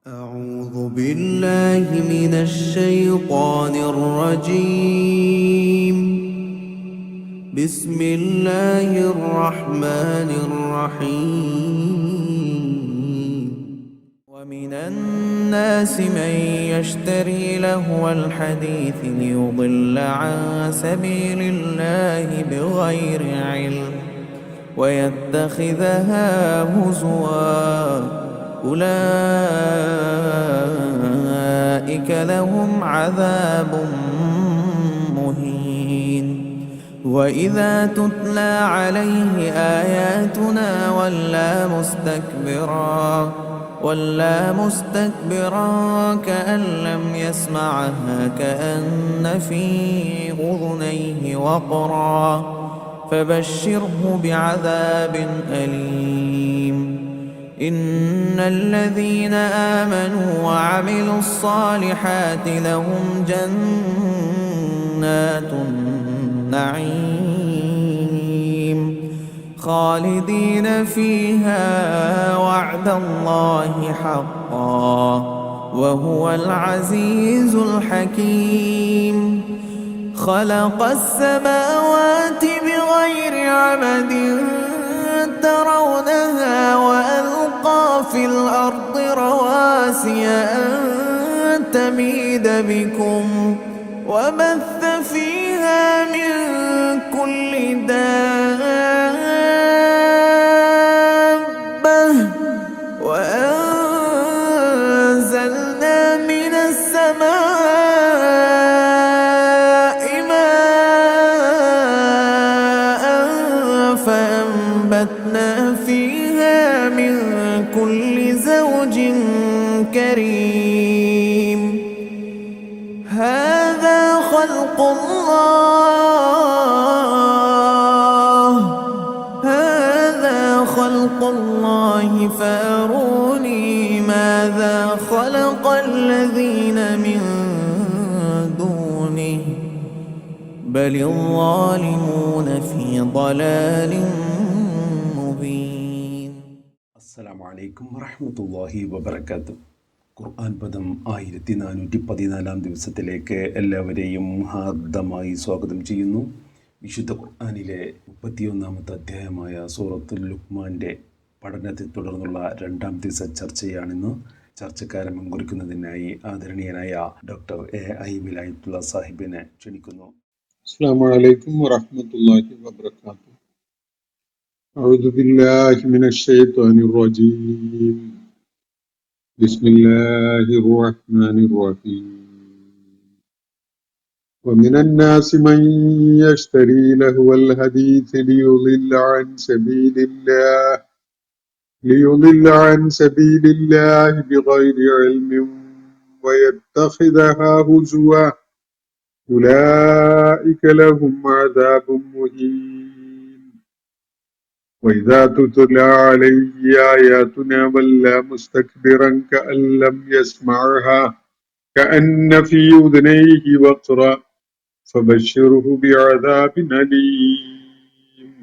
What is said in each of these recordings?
أعوذ بالله من الشيطان الرجيم. بسم الله الرحمن الرحيم. ومن الناس من يشتري لهو الحديث ليضل عن سبيل الله بغير علم ويتخذها هزوا أولئك لهم عذاب مهين. وإذا تتلى عليه آياتنا ولى مستكبرا كأن لم يسمعها كأن في أذنيه وقرا فبشره بعذاب أليم. إن الذين آمنوا وعملوا الصالحات لهم جنات النعيم خالدين فيها وعد الله حقا وهو العزيز الحكيم. خلق السماوات بغير عمد ترونها وألقى في الأرض رواسي أن تميد بكم وبث فيها من كل دابة وأنزلنا من السماء ماء فأنبتنا فيها من كل زوج كريم. هذا خلق الله فأروني ماذا خلق الذين من دونه بل الظالمون في ضلال مبين. അസ്സലാമു അലൈക്കും വറഹ്മത്തുള്ളാഹി വബറകാതുഹു. ഖുർആൻ പദം 1414 ദിവസത്തിലേക്ക് എല്ലാവരെയും ഹാർദമായി സ്വാഗതം ചെയ്യുന്നു. വിശുദ്ധ ഖുർആനിലെ 31-ാമത്തെ അധ്യായമായ സൂറത്തുൽ ലുഖ്മാൻ്റെ പഠനത്തെ തുടർന്നുള്ള രണ്ടാം ദിവസ ചർച്ചയാണിന്ന്. ചർച്ചക്കാരൻ കുറിക്കുന്നതിനായി ആദരണീയനായ ഡോക്ടർ A.I. വിലായത്തുള്ള സാഹിബിനെ ക്ഷണിക്കുന്നു. അസ്സലാമു അലൈക്കും വറഹ്മത്തുള്ളാഹി വബറകാതുഹു. أعوذ بالله من الشيطان الرجيم. بسم الله الرحمن الرحيم. ومن الناس من يشتري لهو الحديث ليضل عن سبيل الله بغير علم ويتخذها هزوا أولئك لهم عذاب مهين. وإذا تتلى عليه آياتنا ولى مستكبرا كأن لم يسمعها كأن في أذنيه وقرا فبشره بعذاب أليم.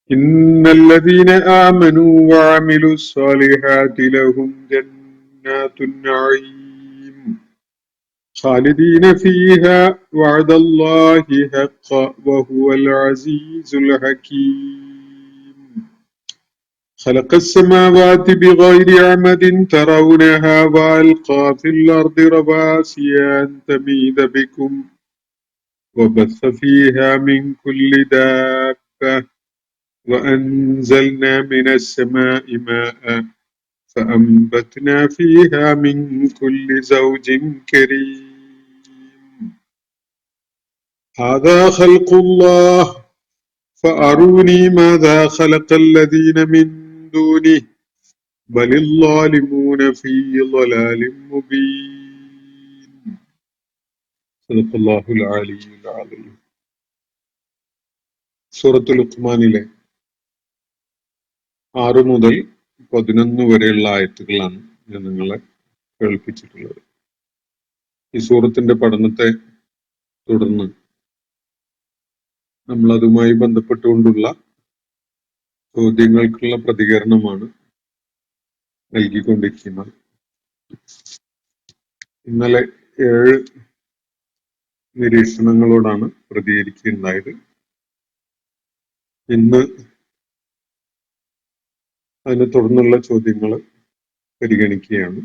إن الذين آمنوا وعملوا الصالحات لهم جنات النعيم خالدين فيها وعد الله حقا وهو العزيز الحكيم. خلق السماوات بغير عمد ترونها وألقى في الأرض رواسي أن تميد بكم وبث فيها من كل دابة وأنزلنا من السماء ماء فأنبتنا فيها من كل زوج كريم. هذا خلق الله فأروني ماذا خلق الذين من دونه بل الظالمون في ضلال مبين. صدق الله العلي العظيم. സൂറത്തുൽ ലുഖ്മാനിലെ 6 മുതൽ 11 വരെയുള്ള ആയത്തുകളാണ് ഞാൻ നിങ്ങളെ കേൾപ്പിച്ചിട്ടുള്ളത്. ഈ സൂറത്തിന്റെ പഠനത്തെ തുടർന്ന് നമ്മൾ അതുമായി ബന്ധപ്പെട്ടുകൊണ്ടുള്ള ചോദ്യങ്ങൾക്കുള്ള പ്രതികരണമാണ് നൽകിക്കൊണ്ടിരിക്കുന്നത്. ഇന്നലെ 7 നിരീക്ഷണങ്ങളോടാണ് പ്രതികരിക്കുകയുണ്ടായത്. ഇന്ന് അതിനെ തുടർന്നുള്ള ചോദ്യങ്ങൾ പരിഗണിക്കുകയാണ്.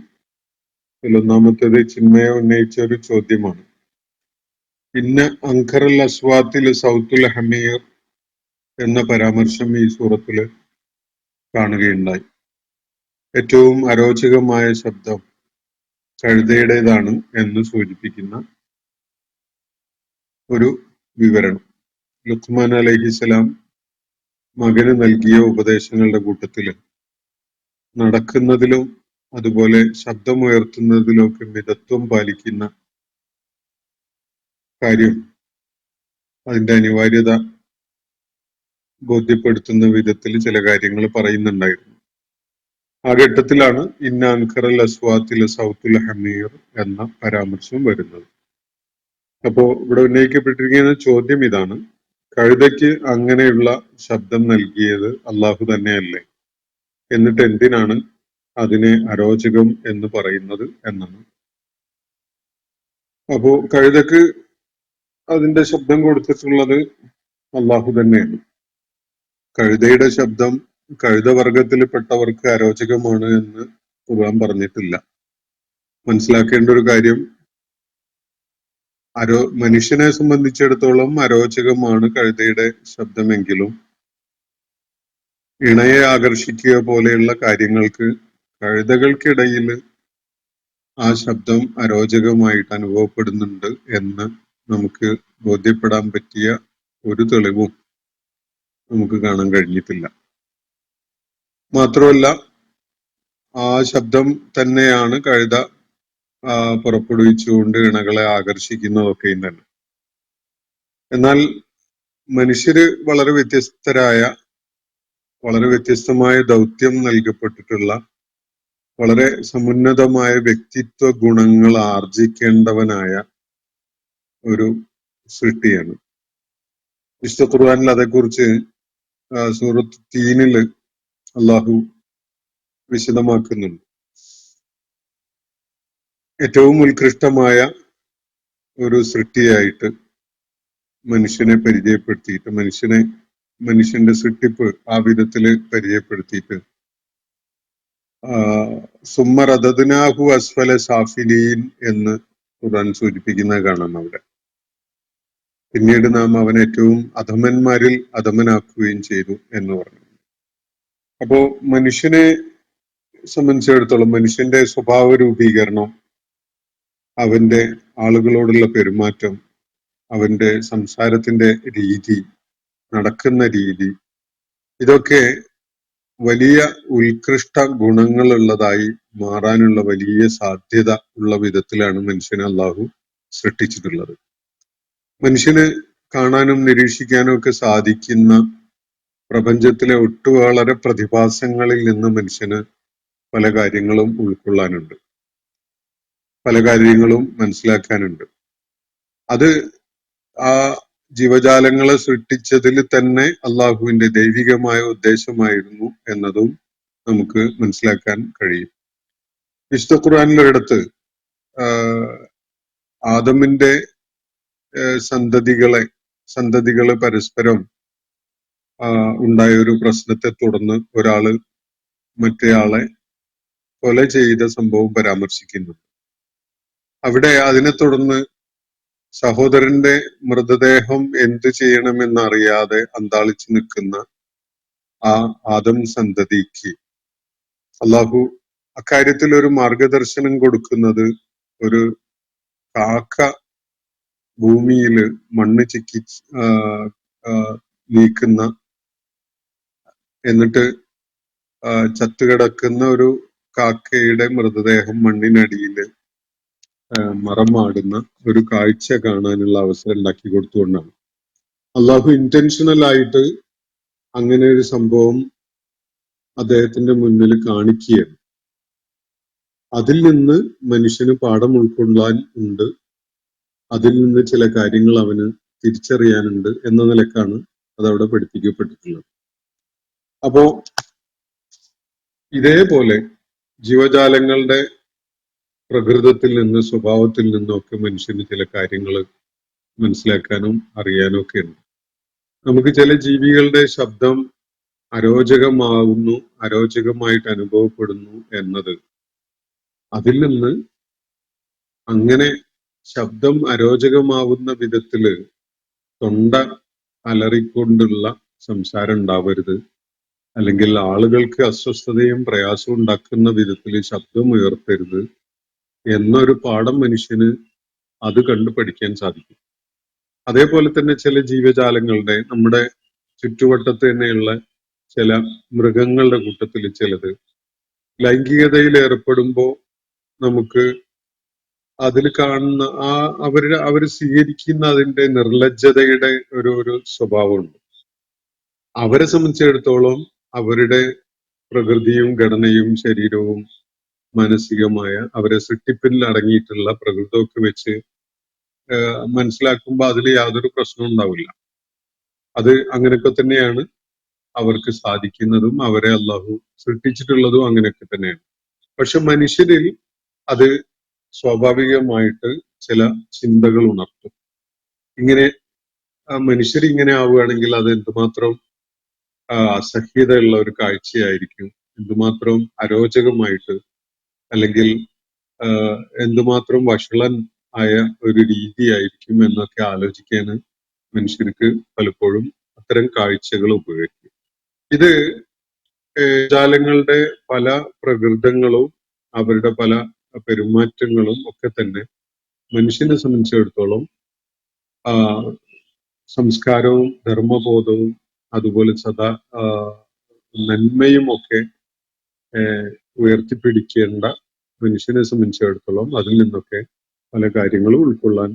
ഒന്നാമത്തേത് ചിന്മയ ഉന്നയിച്ച ഒരു ചോദ്യമാണ്. ഇന്ന അങ്കറൽ അസ്വാത്തിൽ സൗത്തുൽ ഹമീർ എന്ന പരാമർശം ഈ സൂറത്തില് കാണുകയുണ്ടായി. ഏറ്റവും അരോചകമായ ശബ്ദം കഴുതയുടേതാണ് എന്ന് സൂചിപ്പിക്കുന്ന ഒരു വിവരണം. ലുഖ്മാൻ അലൈഹിസ്സലാം മകന് നൽകിയ ഉപദേശങ്ങളുടെ കൂട്ടത്തില് നടക്കുന്നതിലും അതുപോലെ ശബ്ദമുയർത്തുന്നതിലൊക്കെ മിതത്വം പാലിക്കുന്ന കാര്യം, അതിന്റെ അനിവാര്യത ബോധ്യപ്പെടുത്തുന്ന വിധത്തിൽ ചില കാര്യങ്ങൾ പറയുന്നുണ്ടായിരുന്നു. ആ ഘട്ടത്തിലാണ് ഇന്ന അൻകറൽ അസ്വാത്തിലെ സൗത്തുൽ ഹമീർ എന്ന പരാമർശം വരുന്നത്. അപ്പോ ഇവിടെ ഉന്നയിക്കപ്പെട്ടിരിക്കുന്ന ചോദ്യം ഇതാണ്: കഴുതയ്ക്ക് അങ്ങനെയുള്ള ശബ്ദം നൽകിയത് അള്ളാഹു തന്നെയല്ലേ? എന്നിട്ട് എന്തിനാണ് അതിനെ അരോചകം എന്ന് പറയുന്നത് എന്നാണ്. അപ്പോ കഴുതക്ക് അതിന്റെ ശബ്ദം കൊടുത്തിട്ടുള്ളത് അള്ളാഹു തന്നെയാണ്. കഴുതയുടെ ശബ്ദം കഴുതവർഗത്തിൽപ്പെട്ടവർക്ക് അരോചകമാണ് എന്ന് ഖുർആൻ പറഞ്ഞിട്ടില്ല. മനസ്സിലാക്കേണ്ട ഒരു കാര്യം, മനുഷ്യനെ സംബന്ധിച്ചിടത്തോളം അരോചകമാണ് കഴുതയുടെ ശബ്ദമെങ്കിലും ഇണയെ ആകർഷിക്കുക പോലെയുള്ള കാര്യങ്ങൾക്ക് കഴുതകൾക്കിടയിൽ ആ ശബ്ദം അരോചകമായിട്ട് അനുഭവപ്പെടുന്നുണ്ട് എന്ന് നമുക്ക് ബോധ്യപ്പെടാൻ പറ്റിയ ഒരു തെളിവും നമുക്ക് കാണാൻ കഴിഞ്ഞിട്ടില്ല. മാത്രമല്ല, ആ ശബ്ദം തന്നെയാണ് കഴുത പുറപ്പെടുവിച്ചുകൊണ്ട് ഇണകളെ ആകർഷിക്കുന്നതൊക്കെയും തന്നെ. എന്നാൽ മനുഷ്യര് വളരെ വ്യത്യസ്തമായ ദൗത്യം നൽകപ്പെട്ടിട്ടുള്ള വളരെ സമുന്നതമായ വ്യക്തിത്വ ഗുണങ്ങൾ ആർജിക്കേണ്ടവനായ ഒരു സൃഷ്ടിയാണ്. വിശുദ്ധ ഖുർആനിൽ അതേക്കുറിച്ച് സൂറത്ത് തീനില് അള്ളാഹു വിശദമാക്കുന്നുണ്ട്. ഏറ്റവും ഉത്കൃഷ്ടമായ ഒരു സൃഷ്ടിയായിട്ട് മനുഷ്യനെ പരിചയപ്പെടുത്തിയിട്ട്, മനുഷ്യന്റെ സൃഷ്ടിപ്പ് ആ വിധത്തില് പരിചയപ്പെടുത്തിയിട്ട് സുമ്മറദദ്നാഹു അസ്ഫല സാഫിലീൻ എന്ന് ഖുർആൻ സൂചിപ്പിക്കുന്നത് കാണാം അവിടെ. പിന്നീട് നാം അവൻ ഏറ്റവും അധമന്മാരിൽ അധമനാക്കുകയും ചെയ്തു എന്ന് പറഞ്ഞു. അപ്പോ മനുഷ്യനെ സംബന്ധിച്ചിടത്തോളം മനുഷ്യന്റെ സ്വഭാവ രൂപീകരണം, അവന്റെ ആളുകളോടുള്ള പെരുമാറ്റം, അവന്റെ സംസാരത്തിന്റെ രീതി, നടക്കുന്ന രീതി, ഇതൊക്കെ വലിയ ഉത്കൃഷ്ട ഗുണങ്ങളുള്ളതായി മാറാനുള്ള വലിയ സാധ്യത ഉള്ള വിധത്തിലാണ് മനുഷ്യനെ അള്ളാഹു സൃഷ്ടിച്ചിട്ടുള്ളത്. മനുഷ്യന് കാണാനും നിരീക്ഷിക്കാനും ഒക്കെ സാധിക്കുന്ന പ്രപഞ്ചത്തിലെ വളരെ പ്രതിഭാസങ്ങളിൽ നിന്ന് മനുഷ്യന് പല കാര്യങ്ങളും ഉൾക്കൊള്ളാനുണ്ട്, പല കാര്യങ്ങളും മനസ്സിലാക്കാനുണ്ട്. അത് ആ ജീവജാലങ്ങളെ സൃഷ്ടിച്ചതിൽ തന്നെ അള്ളാഹുവിന്റെ ദൈവികമായ ഉദ്ദേശമായിരുന്നു എന്നതും നമുക്ക് മനസ്സിലാക്കാൻ കഴിയും. വിശുദ്ധ ഖുർആനിലൊരിടത്ത് ആദമിന്റെ സന്തതികള് പരസ്പരം ഉണ്ടായ ഒരു പ്രശ്നത്തെ തുടർന്ന് ഒരാള് മറ്റേയാളെ കൊല ചെയ്ത സംഭവം പരാമർശിക്കുന്നു. അവിടെ അതിനെ തുടർന്ന് സഹോദരന്റെ മൃതദേഹം എന്ത് ചെയ്യണമെന്നറിയാതെ അന്താളിച്ചു നിൽക്കുന്ന ആ ആദം സന്തതിക്ക് അള്ളാഹു അക്കാര്യത്തിൽ ഒരു മാർഗദർശനം കൊടുക്കുന്നത് ഒരു കാക്ക ഭൂമിയില് മണ്ണ് ചിക്കി നീക്കുന്ന, എന്നിട്ട് ചത്തുകിടക്കുന്ന ഒരു കാക്കയുടെ മൃതദേഹം മണ്ണിനടിയില് മറമാടുന്ന ഒരു കാഴ്ച കാണാനുള്ള അവസരം ഉണ്ടാക്കി കൊടുത്തുകൊണ്ടാണ്. അള്ളാഹു ഇന്റൻഷനൽ ആയിട്ട് അങ്ങനെ ഒരു സംഭവം അദ്ദേഹത്തിന്റെ മുന്നിൽ കാണിക്കുകയാണ്. അതിൽ നിന്ന് മനുഷ്യന് പാഠം ഉൾക്കൊള്ളാൻ ഉണ്ട്, അതിൽ നിന്ന് ചില കാര്യങ്ങൾ അവന് തിരിച്ചറിയാനുണ്ട് എന്ന നിലക്കാണ് അതവിടെ പഠിപ്പിക്കപ്പെട്ടിട്ടുള്ളത്. അപ്പോ ഇതേപോലെ ജീവജാലങ്ങളുടെ പ്രകൃതത്തിൽ നിന്ന്, സ്വഭാവത്തിൽ നിന്നൊക്കെ മനുഷ്യന് ചില കാര്യങ്ങൾ മനസ്സിലാക്കാനും അറിയാനും ഒക്കെ ഉണ്ട്. നമുക്ക് ചില ജീവികളുടെ ശബ്ദം അരോചകമാവുന്നു, അരോചകമായിട്ട് അനുഭവപ്പെടുന്നു എന്നത് അതിൽ നിന്ന് അങ്ങനെ ശബ്ദം അരോചകമാവുന്ന വിധത്തില് തൊണ്ട അലറിക്കൊണ്ടുള്ള സംസാരം ഉണ്ടാവരുത്, അല്ലെങ്കിൽ ആളുകൾക്ക് അസ്വസ്ഥതയും പ്രയാസവും ഉണ്ടാക്കുന്ന വിധത്തിൽ ശബ്ദം ഉയർത്തരുത് എന്നൊരു പാഠം മനുഷ്യന് അത് കണ്ടു പഠിക്കാൻ സാധിക്കും. അതേപോലെ തന്നെ ചില ജീവജാലങ്ങളുടെ, നമ്മുടെ ചുറ്റുവട്ടത്ത് തന്നെയുള്ള ചില മൃഗങ്ങളുടെ കൂട്ടത്തിൽ ചിലത് ലൈംഗികതയിൽ ഏർപ്പെടുമ്പോൾ നമുക്ക് അതിൽ കാണുന്ന അവർ സ്വീകരിക്കുന്ന അതിന്റെ നിർലജ്ജതയുടെ ഒരു സ്വഭാവമുണ്ട്. അവരെ സംബന്ധിച്ചിടത്തോളം അവരുടെ പ്രകൃതിയും ഘടനയും ശരീരവും മാനസികമായ അവരെ സൃഷ്ടിപ്പിൽ അടങ്ങിയിട്ടുള്ള പ്രകൃതമൊക്കെ വെച്ച് മനസ്സിലാക്കുമ്പോൾ അതിൽ യാതൊരു പ്രശ്നവും ഉണ്ടാവില്ല. അത് അങ്ങനെയൊക്കെ തന്നെയാണ് അവർക്ക് സാധിക്കുന്നതും, അവരെ അള്ളാഹു സൃഷ്ടിച്ചിട്ടുള്ളതും അങ്ങനെയൊക്കെ തന്നെയാണ്. പക്ഷെ മനുഷ്യരിൽ അത് സ്വാഭാവികമായിട്ട് ചില ചിന്തകൾ ഉണർത്തും. ഇങ്ങനെ മനുഷ്യരിങ്ങനെ ആവുകയാണെങ്കിൽ അത് എന്തുമാത്രം അസഹ്യതയുള്ള ഒരു കാഴ്ചയായിരിക്കും, എന്തുമാത്രം അരോചകമായിട്ട്, അല്ലെങ്കിൽ എന്തുമാത്രം വഷളൻ ആയ ഒരു രീതിയായിരിക്കും എന്നൊക്കെ ആലോചിക്കാൻ മനുഷ്യർക്ക് പലപ്പോഴും അത്തരം കാഴ്ചകൾ ഉപയോഗിക്കും. ഇത് ജാലങ്ങളുടെ പല പ്രകൃതങ്ങളും അവരുടെ പല പെരുമാറ്റങ്ങളും ഒക്കെ തന്നെ മനുഷ്യനെ സംബന്ധിച്ചിടത്തോളം സംസ്കാരവും ധർമ്മബോധവും അതുപോലെ സദാ നന്മയും ഒക്കെ ഉയർത്തിപ്പിടിക്കേണ്ട മനുഷ്യനെ സംബന്ധിച്ചിടത്തോളം അതിൽ നിന്നൊക്കെ പല കാര്യങ്ങളും ഉൾക്കൊള്ളാൻ,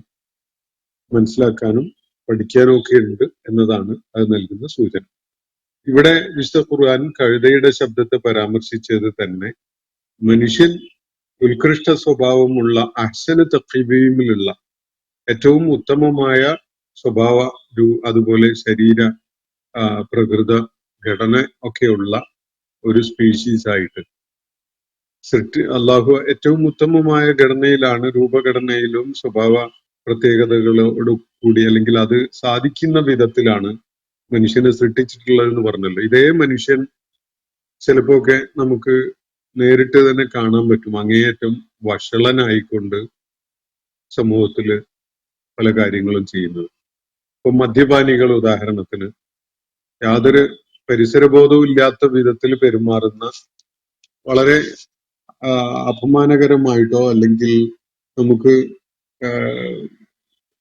മനസ്സിലാക്കാനും പഠിക്കാനും ഒക്കെ ഉണ്ട് എന്നതാണ് അത് നൽകുന്ന സൂചന. ഇവിടെ വിശുദ്ധ ഖുർആൻ കഴുതയുടെ ശബ്ദത്തെ പരാമർശിച്ചത് തന്നെ മനുഷ്യൻ ഉത്കൃഷ്ട സ്വഭാവമുള്ള അഹ്സന തഖ്വീമിലുള്ള ഏറ്റവും ഉത്തമമായ സ്വഭാവ അതുപോലെ ശരീര പ്രകൃത ഘടന ഒക്കെയുള്ള ഒരു സ്പീഷീസ് ആയിട്ട് അള്ളാഹു ഏറ്റവും ഉത്തമമായ ഘടനയിലാണ്, രൂപഘടനയിലും സ്വഭാവ പ്രത്യേകതകളോട് കൂടി, അല്ലെങ്കിൽ അത് സാധിക്കുന്ന വിധത്തിലാണ് മനുഷ്യനെ സൃഷ്ടിച്ചിട്ടുള്ളതെന്ന് പറഞ്ഞല്ലോ. ഇതേ മനുഷ്യൻ ചിലപ്പോ ഒക്കെ നമുക്ക് നേരിട്ട് തന്നെ കാണാൻ പറ്റും അങ്ങേയറ്റം വഷളനായിക്കൊണ്ട് സമൂഹത്തില് പല കാര്യങ്ങളും ചെയ്യുന്നത്. ഇപ്പൊ മദ്യപാനികൾ ഉദാഹരണത്തിന് യാതൊരു പരിസരബോധവും ഇല്ലാത്ത വിധത്തിൽ പെരുമാറുന്ന, വളരെ അപമാനകരമായിട്ടോ അല്ലെങ്കിൽ നമുക്ക്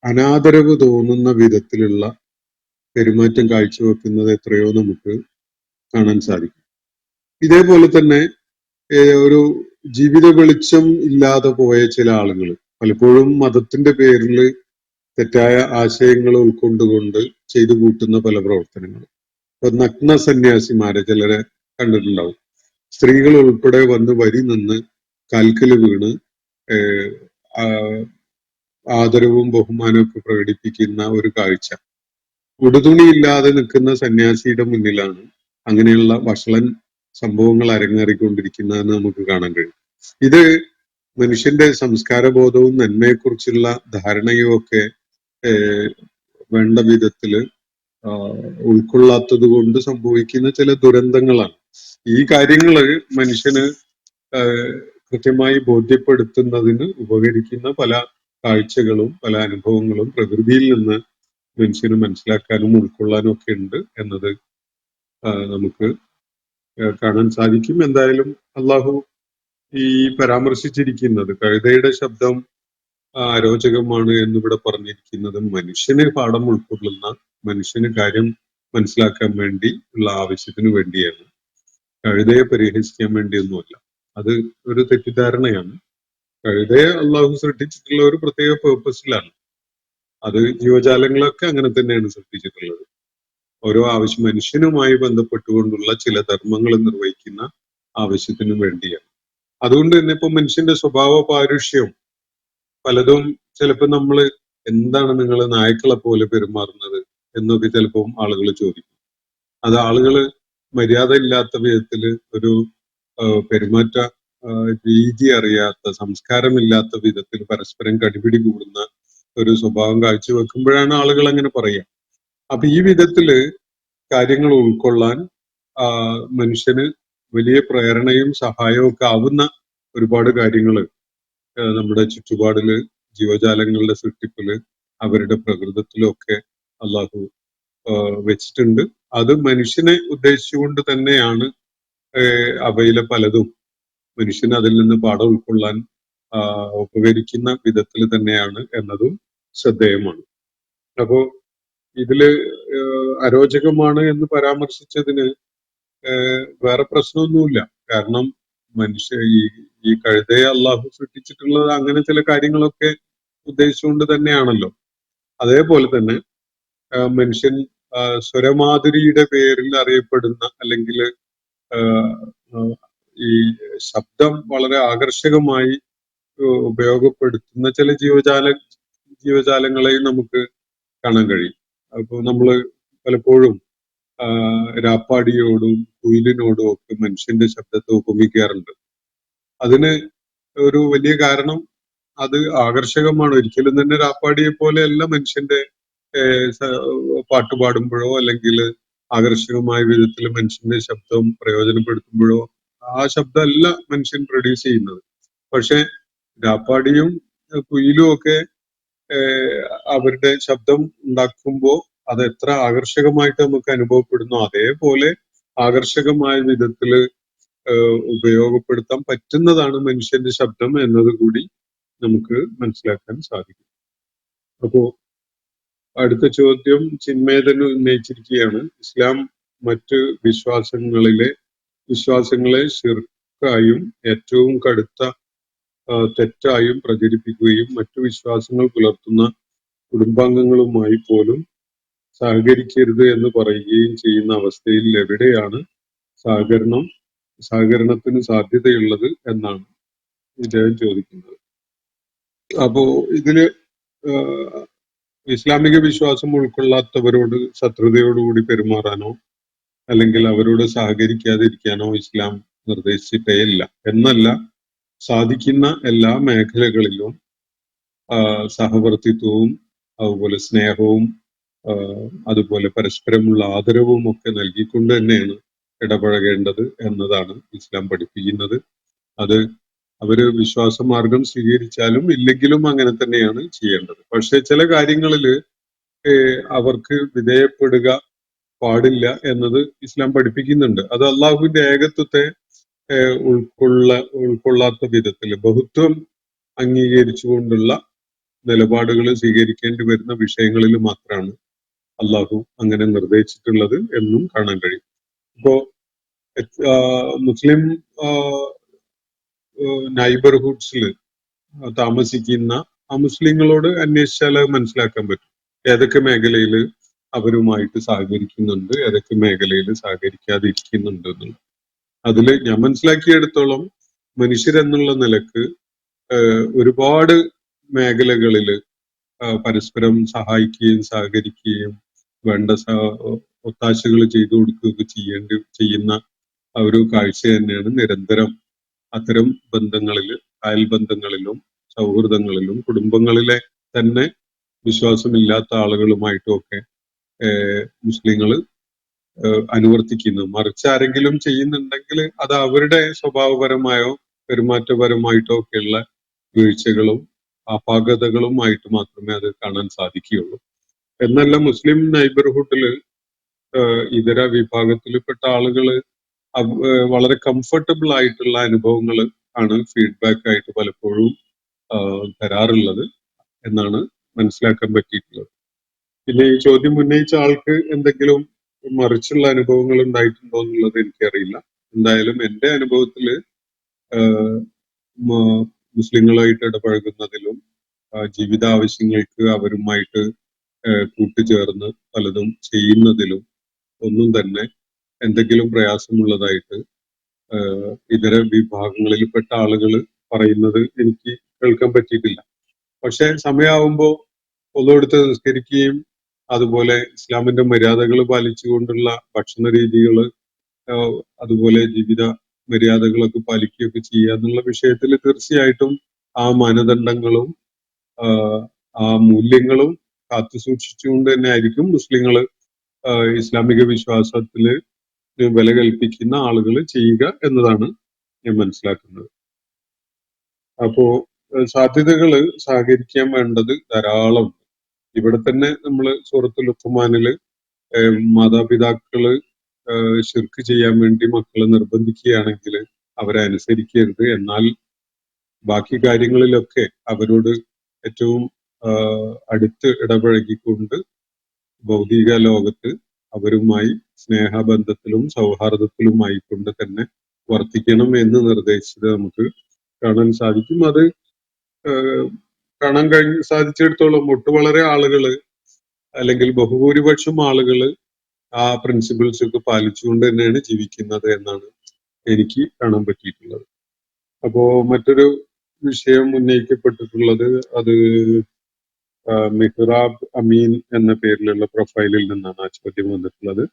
അനാദരവ് തോന്നുന്ന വിധത്തിലുള്ള പെരുമാറ്റം കാഴ്ചവെക്കുന്നത് എത്രയോ നമുക്ക് കാണാൻ സാധിക്കും. ഇതേപോലെ തന്നെ ഒരു ജീവിത വെളിച്ചം ഇല്ലാതെ പോയ ചില ആളുകൾ പലപ്പോഴും മതത്തിന്റെ പേരിൽ തെറ്റായ ആശയങ്ങൾ ഉൾക്കൊണ്ടുകൊണ്ട് ചെയ്തു കൂട്ടുന്ന പല പ്രവർത്തനങ്ങളും. ഇപ്പൊ നഗ്ന സന്യാസിമാരെ ചിലരെ കണ്ടിട്ടുണ്ടാവും. സ്ത്രീകൾ ഉൾപ്പെടെ വന്ന് വരി നിന്ന് കാൽക്കല് വീണ് ആദരവും ബഹുമാനവും ഒക്കെ പ്രകടിപ്പിക്കുന്ന ഒരു കാഴ്ച. ഉടുതുണിയില്ലാതെ നിൽക്കുന്ന സന്യാസിയുടെ മുന്നിലാണ് അങ്ങനെയുള്ള വഷളൻ സംഭവങ്ങൾ അരങ്ങേറിക്കൊണ്ടിരിക്കുന്നതെന്ന് നമുക്ക് കാണാൻ കഴിയും. ഇത് മനുഷ്യന്റെ സംസ്കാരബോധവും നന്മയെക്കുറിച്ചുള്ള ധാരണയും ഒക്കെ വേണ്ട വിധത്തില് ഉൾക്കൊള്ളാത്തത് കൊണ്ട് സംഭവിക്കുന്ന ചില ദുരന്തങ്ങളാണ്. ഈ കാര്യങ്ങള് മനുഷ്യന് കൃത്യമായി ബോധ്യപ്പെടുത്തുന്നതിന് ഉപകരിക്കുന്ന പല കാഴ്ചകളും പല അനുഭവങ്ങളും പ്രകൃതിയിൽ നിന്ന് മനുഷ്യന് മനസ്സിലാക്കാനും ഉൾക്കൊള്ളാനും ഒക്കെ ഉണ്ട് എന്നത് നമുക്ക് കാണാൻ സാധിക്കും. എന്തായാലും അള്ളാഹു ഈ പരാമർശിച്ചിരിക്കുന്നത് കഴുതയുടെ ശബ്ദം അരോചകമാണ് എന്നിവിടെ പറഞ്ഞിരിക്കുന്നത് മനുഷ്യന് പാഠം ഉൾക്കൊള്ളുന്ന, മനുഷ്യന് കാര്യം മനസ്സിലാക്കാൻ വേണ്ടി ഉള്ള ആവശ്യത്തിന് വേണ്ടിയാണ്, കഴുതയെ പരിഹസിക്കാൻ വേണ്ടിയൊന്നുമല്ല. അത് ഒരു തെറ്റിദ്ധാരണയാണ്. കഴുതയെ അള്ളാഹു സൃഷ്ടിച്ചിട്ടുള്ള ഒരു പ്രത്യേക പേർപ്പസിലാണ്. അത് ജീവജാലങ്ങളൊക്കെ അങ്ങനെ തന്നെയാണ് സൃഷ്ടിച്ചിട്ടുള്ളത്. ഓരോ ആവശ്യം മനുഷ്യനുമായി ബന്ധപ്പെട്ടുകൊണ്ടുള്ള ചില ധർമ്മങ്ങൾ നിർവഹിക്കുന്ന ആവശ്യത്തിനു വേണ്ടിയാണ്. അതുകൊണ്ട് തന്നെ ഇപ്പൊ മനുഷ്യന്റെ സ്വഭാവ പാരുഷ്യം പലതും ചിലപ്പോൾ നമ്മൾ എന്താണ് നിങ്ങൾ നായ്ക്കളെ പോലെ പെരുമാറുന്നത് എന്നൊക്കെ ചിലപ്പോൾ ആളുകൾ ചോദിക്കും. അത് ആളുകൾ മര്യാദ ഇല്ലാത്ത വിധത്തില് ഒരു പെരുമാറ്റ രീതി അറിയാത്ത, സംസ്കാരമില്ലാത്ത വിധത്തിൽ പരസ്പരം കടിപിടി കൂടുന്ന ഒരു സ്വഭാവം കാഴ്ചവെക്കുമ്പോഴാണ് ആളുകൾ അങ്ങനെ പറയുക. അപ്പൊ ഈ വിധത്തില് കാര്യങ്ങൾ ഉൾക്കൊള്ളാൻ മനുഷ്യന് വലിയ പ്രേരണയും സഹായവും ഒക്കെ ആവുന്ന ഒരുപാട് കാര്യങ്ങൾ നമ്മുടെ ചുറ്റുപാടില്, ജീവജാലങ്ങളുടെ സൃഷ്ടിപ്പില്, അവരുടെ പ്രകൃതത്തിലും ഒക്കെ അള്ളാഹു വെച്ചിട്ടുണ്ട്. അത് മനുഷ്യനെ ഉദ്ദേശിച്ചുകൊണ്ട് തന്നെയാണ് അവയിലെ പലതും മനുഷ്യന് അതിൽ നിന്ന് പാഠം ഉൾക്കൊള്ളാൻ ഉപകരിക്കുന്ന വിധത്തിൽ തന്നെയാണ് എന്നതും ശ്രദ്ധേയമാണ്. അപ്പോ ഇതില് അരോചകമാണ് എന്ന് പരാമർശിച്ചതിന് വേറെ പ്രശ്നമൊന്നുമില്ല. കാരണം ഈ കഴുതയെ അള്ളാഹു സൃഷ്ടിച്ചിട്ടുള്ളത് അങ്ങനെ ചില കാര്യങ്ങളൊക്കെ ഉദ്ദേശിച്ചുകൊണ്ട് തന്നെയാണല്ലോ. അതേപോലെ തന്നെ മനുഷ്യൻ സ്വരമാധുരിയുടെ പേരിൽ അറിയപ്പെടുന്ന, അല്ലെങ്കിൽ ഈ ശബ്ദം വളരെ ആകർഷകമായി ഉപയോഗപ്പെടുത്തുന്ന ചില ജീവജാലങ്ങളെയും നമുക്ക് കാണാൻ കഴിയും. അപ്പൊ നമ്മള് പലപ്പോഴും രാപ്പാടിയോടും കുയിലിനോടും ഒക്കെ മനുഷ്യന്റെ ശബ്ദത്തെ ഉപമിക്കാറുണ്ട്. അതിന് ഒരു വലിയ കാരണം അത് ആകർഷകമാണ്. ഒരിക്കലും തന്നെ രാപ്പാടിയെ പോലെയല്ല മനുഷ്യന്റെ പാട്ട് പാടുമ്പോഴോ അല്ലെങ്കിൽ ആകർഷകമായ വിധത്തിൽ മനുഷ്യന്റെ ശബ്ദം പ്രയോജനപ്പെടുത്തുമ്പോഴോ ആ ശബ്ദമല്ല മനുഷ്യൻ പ്രൊഡ്യൂസ് ചെയ്യുന്നത്. പക്ഷെ രാപ്പാടിയും കുയിലും ഒക്കെ അവരുടെ ശബ്ദം ഉണ്ടാക്കുമ്പോൾ അത് എത്ര ആകർഷകമായിട്ട് നമുക്ക് അനുഭവപ്പെടുന്നു, അതേപോലെ ആകർഷകമായ വിധത്തില് ഉപയോഗപ്പെടുത്താൻ പറ്റുന്നതാണ് മനുഷ്യന്റെ ശബ്ദം എന്നത് കൂടി നമുക്ക് മനസ്സിലാക്കാൻ സാധിക്കും. അപ്പോ അടുത്ത ചോദ്യം ചിന്മേതന് ഉന്നയിച്ചിരിക്കുകയാണ്. ഇസ്ലാം മറ്റ് വിശ്വാസങ്ങളെ ശിർക്കായും ഏറ്റവും കടുത്ത തെറ്റായും പ്രചരിപ്പിക്കുകയും മറ്റു വിശ്വാസങ്ങൾ പുലർത്തുന്ന കുടുംബാംഗങ്ങളുമായി പോലും സഹകരിക്കരുത് എന്ന് പറയുകയും ചെയ്യുന്ന അവസ്ഥയിൽ എവിടെയാണ് സഹകരണത്തിന് സാധ്യതയുള്ളത് എന്നാണ് ഇദ്ദേഹം ചോദിക്കുന്നത്. അപ്പോ ഇതില് ഇസ്ലാമിക വിശ്വാസം ഉൾക്കൊള്ളാത്തവരോട് ശത്രുതയോടുകൂടി പെരുമാറാനോ അല്ലെങ്കിൽ അവരോട് സഹകരിക്കാതിരിക്കാനോ ഇസ്ലാം നിർദ്ദേശിച്ചിട്ടേ ഇല്ല. എന്നല്ല, സാധിക്കുന്ന എല്ലാ മേഖലകളിലും സഹവർത്തിത്വവും അതുപോലെ സ്നേഹവും അതുപോലെ പരസ്പരമുള്ള ആദരവും ഒക്കെ നൽകിക്കൊണ്ട് തന്നെയാണ് ഇടപഴകേണ്ടത് എന്നതാണ് ഇസ്ലാം പഠിപ്പിക്കുന്നത്. അത് അവര് വിശ്വാസമാർഗം സ്വീകരിച്ചാലും ഇല്ലെങ്കിലും അങ്ങനെ തന്നെയാണ് ചെയ്യേണ്ടത്. പക്ഷെ ചില കാര്യങ്ങളിൽ അവർക്ക് വിധേയപ്പെടുക പാടില്ല എന്നത് ഇസ്ലാം പഠിപ്പിക്കുന്നുണ്ട്. അത് അള്ളാഹുവിന്റെ ഏകത്വത്തെ ഉൾക്കൊള്ളാത്ത വിധത്തിൽ ബഹുത്വം അംഗീകരിച്ചുകൊണ്ടുള്ള നിലപാടുകൾ സ്വീകരിക്കേണ്ടി വരുന്ന വിഷയങ്ങളിൽ മാത്രമാണ് അള്ളാഹു അങ്ങനെ നിർദ്ദേശിച്ചിട്ടുള്ളത് എന്നും കാണാൻ കഴിയും. ഇപ്പോ മുസ്ലിം നൈബർഹുഡ്സിൽ താമസിക്കുന്ന മുസ്ലിങ്ങളോട് അന്വേഷിച്ചാൽ അത് മനസ്സിലാക്കാൻ പറ്റും ഏതൊക്കെ മേഖലയിൽ അവരുമായിട്ട് സഹകരിക്കുന്നുണ്ട്, ഏതൊക്കെ മേഖലയിൽ സഹകരിക്കാതിരിക്കുന്നുണ്ട് എന്നുള്ളത്. അതില് ഞാൻ മനസ്സിലാക്കിയെടുത്തോളം മനുഷ്യരെന്നുള്ള നിലക്ക് ഒരുപാട് മേഖലകളിൽ പരസ്പരം സഹായിക്കുകയും സഹകരിക്കുകയും വേണ്ട ഒത്താശകൾ ചെയ്തു കൊടുക്കുകയൊക്കെ ചെയ്യുന്ന ഒരു കാഴ്ച തന്നെയാണ് നിരന്തരം അത്തരം ബന്ധങ്ങളിൽ, അയൽബന്ധങ്ങളിലും സൗഹൃദങ്ങളിലും കുടുംബങ്ങളിലെ തന്നെ വിശ്വാസമില്ലാത്ത ആളുകളുമായിട്ടും ഒക്കെ മുസ്ലിങ്ങൾ അനുവർത്തിക്കുന്നു. മറിച്ച് ആരെങ്കിലും ചെയ്യുന്നുണ്ടെങ്കിൽ അത് അവരുടെ സ്വഭാവപരമായോ പെരുമാറ്റപരമായിട്ടോ ഒക്കെയുള്ള വീഴ്ചകളും അപാകതകളുമായിട്ട് മാത്രമേ അത് കാണാൻ സാധിക്കുകയുള്ളൂ. എന്നല്ല, മുസ്ലിം നൈബർഹുഡില് ഇതര വിഭാഗത്തിൽപ്പെട്ട ആളുകള് വളരെ കംഫർട്ടബിൾ ആയിട്ടുള്ള അനുഭവങ്ങൾ ആണ് ഫീഡ്ബാക്ക് ആയിട്ട് പലപ്പോഴും തരാറുള്ളത് എന്നാണ് മനസ്സിലാക്കാൻ പറ്റിയിട്ടുള്ളത്. പിന്നെ ഈ ചോദ്യം ഉന്നയിച്ച ആൾക്ക് എന്തെങ്കിലും മറിച്ചുള്ള അനുഭവങ്ങൾ ഉണ്ടായിട്ടുണ്ടോ എന്നുള്ളത് എനിക്കറിയില്ല. എന്തായാലും എൻ്റെ അനുഭവത്തില് മുസ്ലിങ്ങളായിട്ട് ഇടപഴകുന്നതിലും ജീവിതാവശ്യങ്ങൾക്ക് അവരുമായിട്ട് കൂട്ടുചേർന്ന് പലതും ചെയ്യുന്നതിലും ഒന്നും തന്നെ എന്തെങ്കിലും പ്രയാസമുള്ളതായിട്ട് ഇതര വിഭാഗങ്ങളിൽപ്പെട്ട ആളുകൾ പറയുന്നത് എനിക്ക് കേൾക്കാൻ പറ്റിയിട്ടില്ല. പക്ഷെ സമയമാവുമ്പോൾ ഒന്നെടുത്ത് നിസ്കരിക്കുകയും അതുപോലെ ഇസ്ലാമിന്റെ മര്യാദകൾ പാലിച്ചുകൊണ്ടുള്ള ഭക്ഷണ രീതികൾ അതുപോലെ ജീവിത മര്യാദകളൊക്കെ പാലിക്കുകയൊക്കെ ചെയ്യുക എന്നുള്ള വിഷയത്തിൽ തീർച്ചയായിട്ടും ആ മാനദണ്ഡങ്ങളും ആ മൂല്യങ്ങളും കാത്തു സൂക്ഷിച്ചുകൊണ്ട് തന്നെ ആയിരിക്കും മുസ്ലിങ്ങൾ ഇസ്ലാമിക വിശ്വാസത്തില് വില കൽപ്പിക്കുന്ന ആളുകൾ ചെയ്യുക എന്നതാണ് ഞാൻ മനസ്സിലാക്കുന്നത്. അപ്പോ സാധ്യതകള് സഹകരിക്കാൻ വേണ്ടത് ധാരാളം. ഇവിടെ തന്നെ നമ്മൾ സൂറത്തുൽ ലുഖ്മാനില് മാതാപിതാക്കള് ശിർക്ക് ചെയ്യാൻ വേണ്ടി മക്കളെ നിർബന്ധിക്കുകയാണെങ്കിൽ അവരെ അനുസരിക്കരുത്, എന്നാൽ ബാക്കി കാര്യങ്ങളിലൊക്കെ അവരോട് ഏറ്റവും അടുത്ത് ഇടപഴകിക്കൊണ്ട് ഭൗതിക ലോകത്ത് അവരുമായി സ്നേഹബന്ധത്തിലും സൗഹാർദ്ദത്തിലുമായിക്കൊണ്ട് തന്നെ വർത്തിക്കണം എന്ന് നിർദ്ദേശിച്ചത് നമുക്ക് കാണാൻ സാധിക്കും. അത് കാണാൻ സാധിച്ചിടത്തോളം വളരെ ആളുകള് അല്ലെങ്കിൽ ബഹുഭൂരിപക്ഷം ആളുകള് ആ പ്രിൻസിപ്പിൾസ് ഒക്കെ പാലിച്ചുകൊണ്ട് തന്നെയാണ് ജീവിക്കുന്നത് എന്നാണ് എനിക്ക് കാണാൻ പറ്റിയിട്ടുള്ളത്. അപ്പോ മറ്റൊരു വിഷയം ഉന്നയിക്കപ്പെട്ടിട്ടുള്ളത് അത് മിഹ്റാബ് അമീൻ എന്ന പേരിലുള്ള പ്രൊഫൈലിൽ നിന്നാണ് ആ ചോദ്യം വന്നിട്ടുള്ളത്.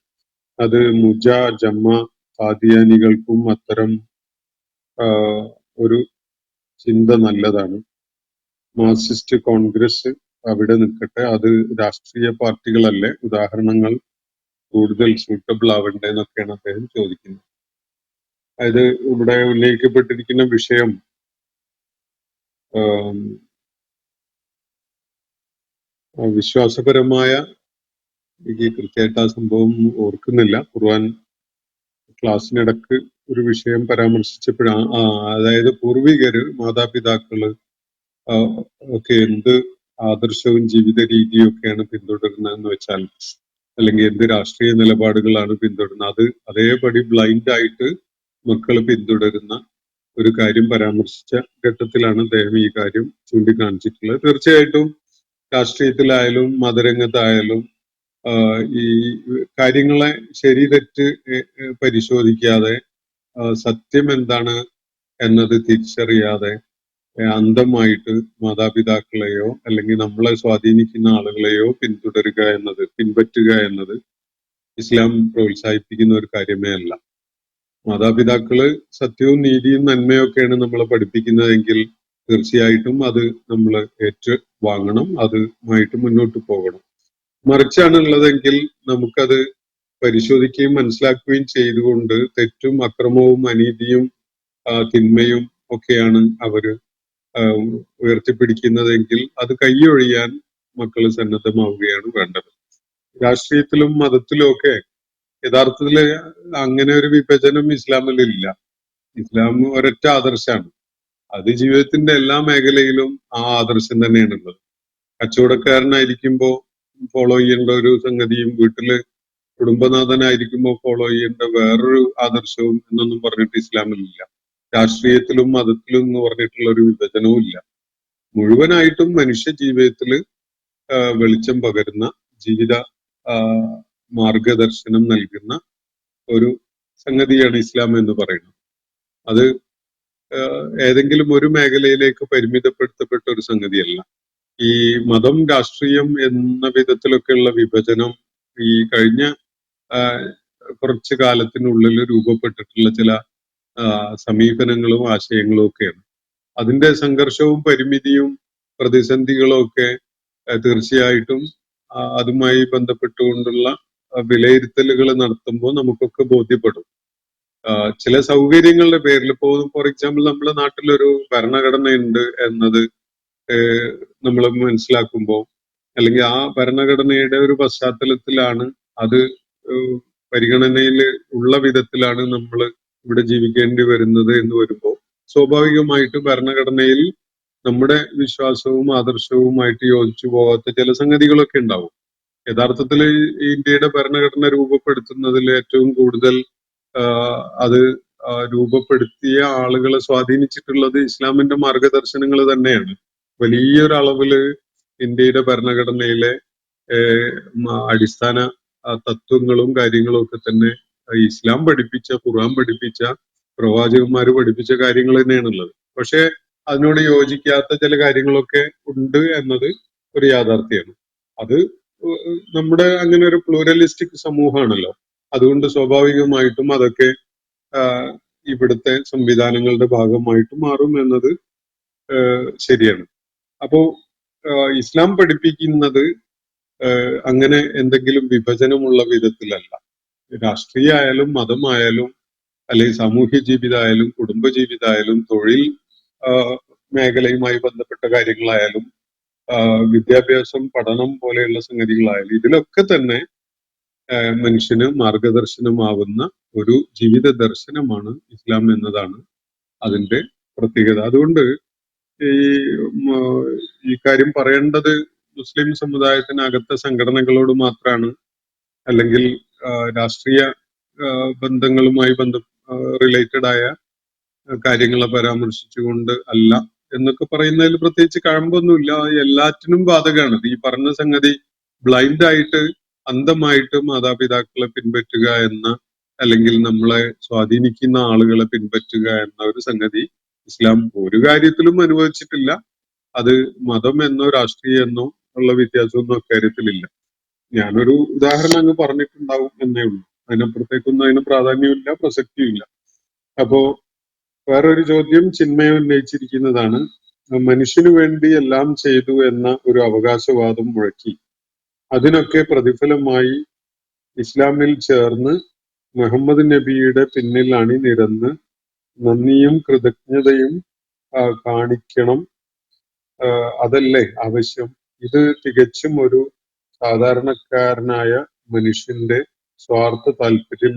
അത് മുജ ജമ്മ ഖാദിയാനികൾക്കും അത്തരം ഒരു ചിന്ത നല്ലതാണ്. മാർക്സിസ്റ്റ് കോൺഗ്രസ് അവിടെ നിൽക്കട്ടെ, അത് രാഷ്ട്രീയ പാർട്ടികളല്ലേ, ഉദാഹരണങ്ങൾ കൂടുതൽ സൂട്ടബിൾ ആവണ്ടേ എന്നൊക്കെയാണ് അദ്ദേഹം ചോദിക്കുന്നത്. അതായത് ഇവിടെ ഉന്നയിക്കപ്പെട്ടിരിക്കുന്ന വിഷയം വിശ്വാസപരമായ, എനിക്ക് കൃത്യമായിട്ട് ആ സംഭവം ഓർക്കുന്നില്ല, ഖുർആൻ ക്ലാസ്സിനിടക്ക് ഒരു വിഷയം പരാമർശിച്ചപ്പോഴാണ് അതായത് പൂർവികര് മാതാപിതാക്കള് ഒക്കെ എന്ത് ആദർശവും ജീവിത രീതിയും ഒക്കെയാണ് പിന്തുടരുന്നതെന്ന് വെച്ചാൽ, അല്ലെങ്കിൽ എന്ത് രാഷ്ട്രീയ നിലപാടുകളാണ് പിന്തുടരുന്നത്, അത് അതേപടി ബ്ലൈൻഡ് ആയിട്ട് മക്കൾ പിന്തുടരുന്ന ഒരു കാര്യം പരാമർശിച്ച ഘട്ടത്തിലാണ് അദ്ദേഹം ഈ കാര്യം ചൂണ്ടിക്കാണിച്ചിട്ടുള്ളത്. തീർച്ചയായിട്ടും രാഷ്ട്രീയത്തിലായാലും മതരംഗത്തായാലും ഈ കാര്യങ്ങളെ ശരി തെറ്റ് പരിശോധിക്കാതെ സത്യം എന്താണ് എന്നത് തിരിച്ചറിയാതെ അന്ധമായിട്ട് മാതാപിതാക്കളെയോ അല്ലെങ്കിൽ നമ്മളെ സ്വാധീനിക്കുന്ന ആളുകളെയോ പിൻപറ്റുക എന്നത് ഇസ്ലാം പ്രോത്സാഹിപ്പിക്കുന്ന ഒരു കാര്യമേ അല്ല. മാതാപിതാക്കള് സത്യവും നീതിയും നന്മയൊക്കെയാണ് നമ്മളെ പഠിപ്പിക്കുന്നതെങ്കിൽ തീർച്ചയായിട്ടും അത് നമ്മൾ വാങ്ങണം, അതുമായിട്ട് മുന്നോട്ട് പോകണം. മറിച്ചാണ് ഉള്ളതെങ്കിൽ നമുക്കത് പരിശോധിക്കുകയും മനസ്സിലാക്കുകയും ചെയ്തുകൊണ്ട് തെറ്റും അക്രമവും അനീതിയും തിന്മയും ഒക്കെയാണ് അവര് ഉയർത്തിപ്പിടിക്കുന്നതെങ്കിൽ അത് കൈയൊഴിയാൻ മക്കള് സന്നദ്ധമാവുകയാണ് വേണ്ടത്. രാഷ്ട്രീയത്തിലും മതത്തിലും ഒക്കെ യഥാർത്ഥത്തില് അങ്ങനെ ഒരു വിഭജനം ഇസ്ലാമിലില്ല. ഇസ്ലാം ഒരൊറ്റ ആദർശമാണ്. അത് ജീവിതത്തിന്റെ എല്ലാ മേഖലയിലും ആ ആദർശം തന്നെയാണുള്ളത്. കച്ചവടക്കാരനായിരിക്കുമ്പോ ഫോളോ ചെയ്യേണ്ട ഒരു സംഗതിയും വീട്ടില് കുടുംബനാഥനായിരിക്കുമ്പോൾ ഫോളോ ചെയ്യേണ്ട വേറൊരു ആദർശവും എന്നൊന്നും പറഞ്ഞിട്ട് ഇസ്ലാമിലില്ല. രാഷ്ട്രീയത്തിലും മതത്തിലും എന്ന് പറഞ്ഞിട്ടുള്ള ഒരു വിഭജനവും ഇല്ല. മുഴുവനായിട്ടും മനുഷ്യ ജീവിതത്തില് വെളിച്ചം പകരുന്ന ജീവിത മാർഗദർശനം നൽകുന്ന ഒരു സംഗതിയാണ് ഇസ്ലാം എന്ന് പറയുന്നത്. അത് ഏതെങ്കിലും ഒരു മേഖലയിലേക്ക് പരിമിതപ്പെടുത്തപ്പെട്ട ഒരു സംഗതിയല്ല. ഈ മതം രാഷ്ട്രീയം എന്ന വിധത്തിലൊക്കെയുള്ള വിഭജനം ഈ കഴിഞ്ഞ കുറച്ചു കാലത്തിനുള്ളിൽ രൂപപ്പെട്ടിട്ടുള്ള ചില സമീപനങ്ങളും ആശയങ്ങളും ഒക്കെയാണ്. അതിന്റെ സംഘർഷവും പരിമിതിയും പ്രതിസന്ധികളും ഒക്കെ തീർച്ചയായിട്ടും അതുമായി ബന്ധപ്പെട്ടുകൊണ്ടുള്ള വിലയിരുത്തലുകൾ നടത്തുമ്പോൾ നമുക്കൊക്കെ ബോധ്യപ്പെടും. ചില സൗകര്യങ്ങളുടെ പേരിൽ ഇപ്പോ ഫോർ എക്സാമ്പിൾ നമ്മുടെ നാട്ടിലൊരു ഭരണഘടനയുണ്ട് എന്നത് നമ്മൾ മനസ്സിലാക്കുമ്പോൾ, അല്ലെങ്കിൽ ആ ഭരണഘടനയുടെ ഒരു പശ്ചാത്തലത്തിലാണ് അത് പരിഗണനയിൽ ഉള്ള വിധത്തിലാണ് നമ്മൾ ഇവിടെ ജീവിക്കേണ്ടി വരുന്നത് എന്ന് വരുമ്പോൾ സ്വാഭാവികമായിട്ട് ഭരണഘടനയിൽ നമ്മുടെ വിശ്വാസവും ആദർശവുമായിട്ട് യോജിച്ചു പോകാത്ത ചില സംഗതികളൊക്കെ ഉണ്ടാവും. യഥാർത്ഥത്തിൽ ഇന്ത്യയുടെ ഭരണഘടന രൂപപ്പെടുത്തുന്നതിൽ ഏറ്റവും കൂടുതൽ അത് രൂപപ്പെടുത്തിയ ആളുകളെ സ്വാധീനിച്ചിട്ടുള്ളത് ഇസ്ലാമിന്റെ മാർഗദർശനങ്ങൾ തന്നെയാണ്. വലിയൊരളവില് ഇന്ത്യയുടെ ഭരണഘടനയിലെ അടിസ്ഥാന തത്വങ്ങളും കാര്യങ്ങളും ഒക്കെ തന്നെ ഇസ്ലാം പഠിപ്പിച്ച, ഖുർആൻ പഠിപ്പിച്ച, പ്രവാചകന്മാര് പഠിപ്പിച്ച കാര്യങ്ങൾ തന്നെയാണുള്ളത്. പക്ഷെ അതിനോട് യോജിക്കാത്ത ചില കാര്യങ്ങളൊക്കെ ഉണ്ട് എന്നത് ഒരു യാഥാർത്ഥ്യമാണ്. അത് നമ്മുടെ അങ്ങനെ ഒരു പ്ലൂറലിസ്റ്റിക് സമൂഹമാണല്ലോ. അതുകൊണ്ട് സ്വാഭാവികമായിട്ടും അതൊക്കെ ഇവിടുത്തെ സംവിധാനങ്ങളുടെ ഭാഗമായിട്ട് മാറും എന്നത് ശരിയാണ്. അപ്പോ ഇസ്ലാം പഠിപ്പിക്കുന്നത് അങ്ങനെ എന്തെങ്കിലും വിഭജനമുള്ള വിധത്തിലല്ല. രാഷ്ട്രീയമായാലും മതമായാലും അല്ലെങ്കിൽ സാമൂഹ്യ ജീവിതമായാലും കുടുംബ ജീവിതമായാലും തൊഴിൽ മേഖലയുമായി ബന്ധപ്പെട്ട കാര്യങ്ങളായാലും വിദ്യാഭ്യാസം പഠനം പോലെയുള്ള സംഗതികളായാലും ഇതിലൊക്കെ തന്നെ മനുഷ്യന് മാർഗദർശനമാവുന്ന ഒരു ജീവിത ദർശനമാണ് ഇസ്ലാം എന്നതാണ് അതിന്റെ പ്രത്യേകത. അതുകൊണ്ട് ഈ കാര്യം പറയേണ്ടത് മുസ്ലിം സമുദായത്തിനകത്തെ സംഘടനകളോട് മാത്രമാണ്, അല്ലെങ്കിൽ രാഷ്ട്രീയ ബന്ധങ്ങളുമായി റിലേറ്റഡ് ആയ കാര്യങ്ങളെ പരാമർശിച്ചുകൊണ്ട് അല്ല എന്നൊക്കെ പറയുന്നതിൽ പ്രത്യേകിച്ച് കഴമ്പൊന്നുമില്ല. എല്ലാറ്റിനും ബാധകമാണ്. ഈ പറഞ്ഞ സംഗതി ബ്ലൈൻഡ് ആയിട്ട് അന്ധമായിട്ട് മാതാപിതാക്കളെ പിൻപറ്റുക എന്ന, അല്ലെങ്കിൽ നമ്മളെ സ്വാധീനിക്കുന്ന ആളുകളെ പിൻപറ്റുക എന്ന ഒരു സംഗതി ഇസ്ലാം ഒരു കാര്യത്തിലും അനുവദിച്ചിട്ടില്ല. അത് മതം എന്നോ രാഷ്ട്രീയ എന്നോ ഉള്ള വ്യത്യാസമൊന്നും അക്കാര്യത്തിലില്ല. ഞാനൊരു ഉദാഹരണം അങ്ങ് പറഞ്ഞിട്ടുണ്ടാവും എന്നേ ഉള്ളൂ. അതിനപ്പുറത്തേക്കൊന്നും അതിന് പ്രാധാന്യമില്ല, പ്രസക്തിയില്ല. അപ്പോ വേറൊരു ചോദ്യം ചിന്മയം ഉന്നയിച്ചിരിക്കുന്നതാണ്. മനുഷ്യനു വേണ്ടി എല്ലാം ചെയ്തു എന്ന ഒരു അവകാശവാദം മുഴക്കി അതിനൊക്കെ പ്രതിഫലമായി ഇസ്ലാമിൽ ചേർന്ന് മുഹമ്മദ് നബിയുടെ പിന്നിൽ അണിനിരന്ന് നന്ദിയും കൃതജ്ഞതയും കാണിക്കണം, അതല്ലേ ആവശ്യം? ഇത് തികച്ചും ഒരു സാധാരണക്കാരനായ മനുഷ്യന്റെ സ്വാർത്ഥ താല്പര്യം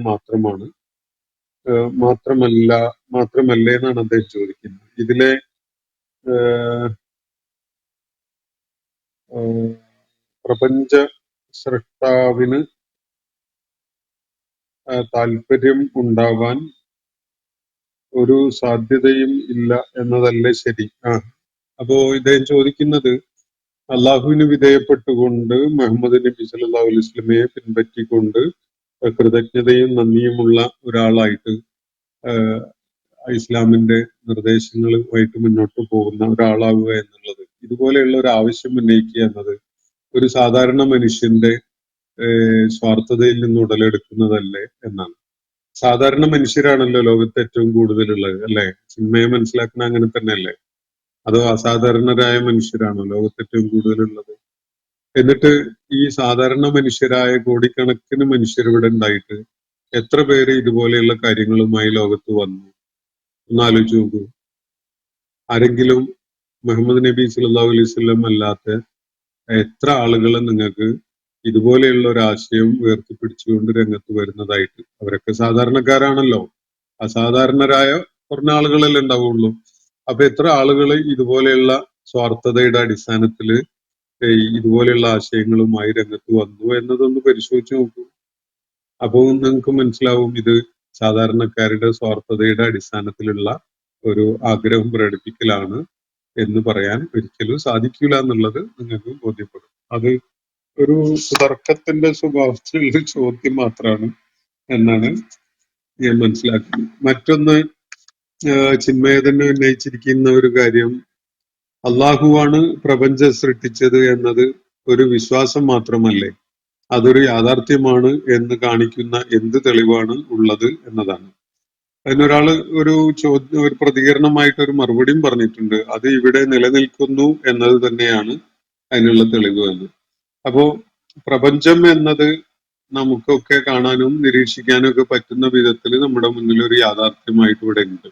മാത്രമല്ലേ എന്നാണ് അദ്ദേഹം ചോദിക്കുന്നത്. ഇതിലെ പ്രപഞ്ച സൃഷ്ടാവിന് താല്പര്യം ഉണ്ടാവാൻ ഒരു സാധ്യതയും ഇല്ല എന്നതല്ലേ ശരി? അപ്പോ ഇദ്ദേഹം ചോദിക്കുന്നത്, അള്ളാഹുവിന് വിധേയപ്പെട്ടുകൊണ്ട് മുഹമ്മദ് നബി സല്ലല്ലാഹു അലൈഹി വസല്ലമയെ പിൻപറ്റിക്കൊണ്ട് കൃതജ്ഞതയും നന്ദിയുമുള്ള ഒരാളായിട്ട് ഇസ്ലാമിന്റെ നിർദ്ദേശങ്ങളുമായിട്ട് മുന്നോട്ട് പോകുന്ന ഒരാളാവുക എന്നുള്ളത്, ഇതുപോലെയുള്ള ഒരു ആവശ്യം ഉന്നയിക്കുക എന്നത് ഒരു സാധാരണ മനുഷ്യന്റെ സ്വാർത്ഥതയിൽ നിന്ന് ഉടലെടുക്കുന്നതല്ലേ എന്നാണ്. സാധാരണ മനുഷ്യരാണല്ലോ ലോകത്ത് ഏറ്റവും കൂടുതലുള്ളത്, അല്ലെ? സിനിമയെ മനസ്സിലാക്കുന്ന അങ്ങനെ തന്നെയല്ലേ? അതോ അസാധാരണരായ മനുഷ്യരാണോ ലോകത്ത് ഏറ്റവും കൂടുതലുള്ളത്? എന്നിട്ട് ഈ സാധാരണ മനുഷ്യരായ കോടിക്കണക്കിന് മനുഷ്യരിവിടെ ഉണ്ടായിട്ട് എത്ര പേര് ഇതുപോലെയുള്ള കാര്യങ്ങളുമായി ലോകത്ത് വന്നു ഒന്നാലോചിച്ച് നോക്കൂ. ആരെങ്കിലും മുഹമ്മദ് നബി സല്ലല്ലാഹു അലൈഹി വസല്ലം അല്ലാത്ത എത്ര ആളുകൾ നിങ്ങൾക്ക് ഇതുപോലെയുള്ള ഒരു ആശയം ഉയർത്തിപ്പിടിച്ചുകൊണ്ട് രംഗത്ത് വരുന്നതായിട്ട്? അവരൊക്കെ സാധാരണക്കാരാണല്ലോ. അസാധാരണരായ കുറഞ്ഞ ആളുകളല്ലേ ഉണ്ടാവുള്ളൂ. അപ്പൊ എത്ര ആളുകൾ ഇതുപോലെയുള്ള സ്വാർത്ഥതയുടെ അടിസ്ഥാനത്തിൽ ഇതുപോലെയുള്ള ആശയങ്ങളുമായി രംഗത്ത് വന്നു എന്നതൊന്ന് പരിശോധിച്ച് നോക്കൂ. അപ്പോൾ നിങ്ങൾക്ക് മനസ്സിലാവും ഇത് സാധാരണക്കാരുടെ സ്വാർത്ഥതയുടെ അടിസ്ഥാനത്തിലുള്ള ഒരു ആഗ്രഹം പ്രകടിപ്പിക്കലാണ് എന്ന് പറയാൻ ഒരിക്കലും സാധിക്കില്ല എന്നുള്ളത് നിങ്ങൾക്ക് ബോധ്യപ്പെടും. അത് ഒരു തർക്കത്തിന്റെ സ്വഭാവത്തിലുള്ള ചോദ്യം മാത്രമാണ് എന്നാണ് ഞാൻ മനസ്സിലാക്കുന്നത്. മറ്റൊന്ന്, ചിന്മയതന്നെ ഉന്നയിച്ചിരിക്കുന്ന ഒരു കാര്യം, അള്ളാഹുവാണ് പ്രപഞ്ചം സൃഷ്ടിച്ചത് എന്നത് ഒരു വിശ്വാസം മാത്രമല്ലേ, അതൊരു യാഥാർത്ഥ്യമാണ് എന്ന് കാണിക്കുന്ന എന്ത് തെളിവാണ് ഉള്ളത് എന്നതാണ്. അതിനൊരാള് ഒരു പ്രതികരണമായിട്ട് ഒരു മറുപടിയും പറഞ്ഞിട്ടുണ്ട്. അത് ഇവിടെ നിലനിൽക്കുന്നു എന്നത് തന്നെയാണ് അതിനുള്ള തെളിവ് എന്ന്. അപ്പോ പ്രപഞ്ചം എന്നത് നമുക്കൊക്കെ കാണാനും നിരീക്ഷിക്കാനും ഒക്കെ പറ്റുന്ന വിധത്തിൽ നമ്മുടെ മുന്നിൽ ഒരു യാഥാർത്ഥ്യമായിട്ട് ഇവിടെ ഉണ്ട്.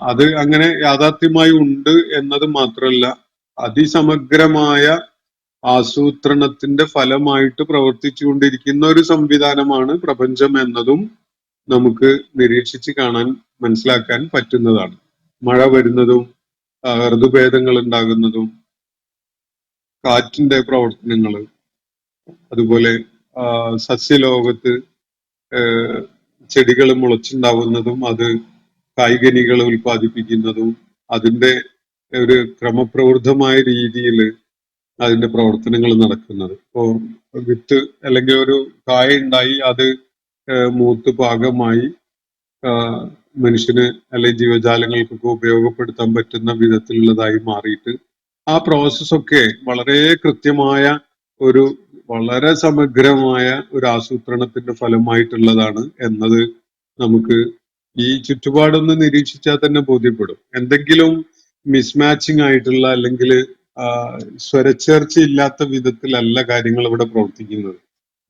അത് അങ്ങനെ യാഥാർത്ഥ്യമായി ഉണ്ട് എന്നത് മാത്രമല്ല, അതിസമഗ്രമായ ആസൂത്രണത്തിന്റെ ഫലമായിട്ട് പ്രവർത്തിച്ചുകൊണ്ടിരിക്കുന്ന ഒരു സംവിധാനമാണ് പ്രപഞ്ചം എന്നതും നമുക്ക് നിരീക്ഷിച്ച് കാണാൻ മനസ്സിലാക്കാൻ പറ്റുന്നതാണ്. മഴ വരുന്നതും ഋതുഭേദങ്ങൾ ഉണ്ടാകുന്നതും കാറ്റിന്റെ പ്രവർത്തനങ്ങൾ, അതുപോലെ സസ്യലോകത്ത് ചെടികൾ മുളച്ചുണ്ടാവുന്നതും അത് കായ്കനികൾ ഉൽപ്പാദിപ്പിക്കുന്നതും അതിന്റെ ഒരു ക്രമപ്രവൃത്തമായ രീതിയിൽ അതിന്റെ പ്രവർത്തനങ്ങൾ നടക്കുന്നത്. ഇപ്പോ വിത്ത് അല്ലെങ്കിൽ ഒരു കായ ഉണ്ടായി അത് മൂത്ത് പാകമായി മനുഷ്യന് അല്ലെങ്കിൽ ജീവജാലങ്ങൾക്കൊക്കെ ഉപയോഗപ്പെടുത്താൻ പറ്റുന്ന വിധത്തിലുള്ളതായി മാറിയിട്ട് ആ പ്രോസസ്സൊക്കെ വളരെ കൃത്യമായ ഒരു വളരെ സമഗ്രമായ ഒരു ആസൂത്രണത്തിന്റെ ഫലമായിട്ടുള്ളതാണ് എന്നത് നമുക്ക് ഈ ചുറ്റുപാടൊന്ന് നിരീക്ഷിച്ചാൽ തന്നെ ബോധ്യപ്പെടും. എന്തെങ്കിലും മിസ്മാച്ചിങ് ആയിട്ടുള്ള അല്ലെങ്കിൽ സ്വരച്ചേർച്ച ഇല്ലാത്ത വിധത്തിലല്ല കാര്യങ്ങൾ ഇവിടെ പ്രവർത്തിക്കുന്നത്.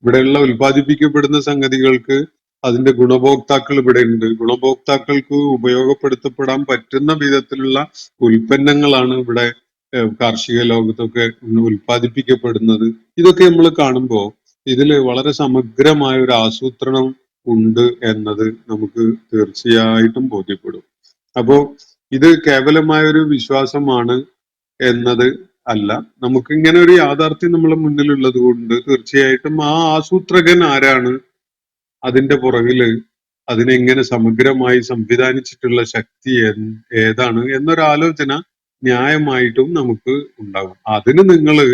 ഇവിടെയുള്ള ഉൽപ്പാദിപ്പിക്കപ്പെടുന്ന സംഗതികൾക്ക് അതിന്റെ ഗുണഭോക്താക്കൾ ഇവിടെ ഉണ്ട്. ഗുണഭോക്താക്കൾക്ക് ഉപയോഗപ്പെടുത്തപ്പെടാൻ പറ്റുന്ന വിധത്തിലുള്ള ഉൽപ്പന്നങ്ങളാണ് ഇവിടെ കാർഷിക ലോകത്തൊക്കെ ഉൽപ്പാദിപ്പിക്കപ്പെടുന്നത്. ഇതൊക്കെ നമ്മൾ കാണുമ്പോൾ ഇതിൽ വളരെ സമഗ്രമായ ഒരു ആസൂത്രണം ഉണ്ട് എന്നത് നമുക്ക് തീർച്ചയായിട്ടും ബോധ്യപ്പെടും. അപ്പോ ഇത് കേവലമായ ഒരു വിശ്വാസമാണ് എന്നത് അല്ല, നമുക്ക് ഇങ്ങനെ ഒരു യാഥാർത്ഥ്യം നമ്മളെ മുന്നിലുള്ളത് കൊണ്ട് തീർച്ചയായിട്ടും ആ ആസൂത്രകൻ ആരാണ്, അതിന്റെ പുറകില് അതിനെങ്ങനെ സമഗ്രമായി സംവിധാനിച്ചിട്ടുള്ള ശക്തി ഏതാണ് എന്നൊരാലോചന ന്യായമായിട്ടും നമുക്ക് ഉണ്ടാകും. അതിന് നിങ്ങള്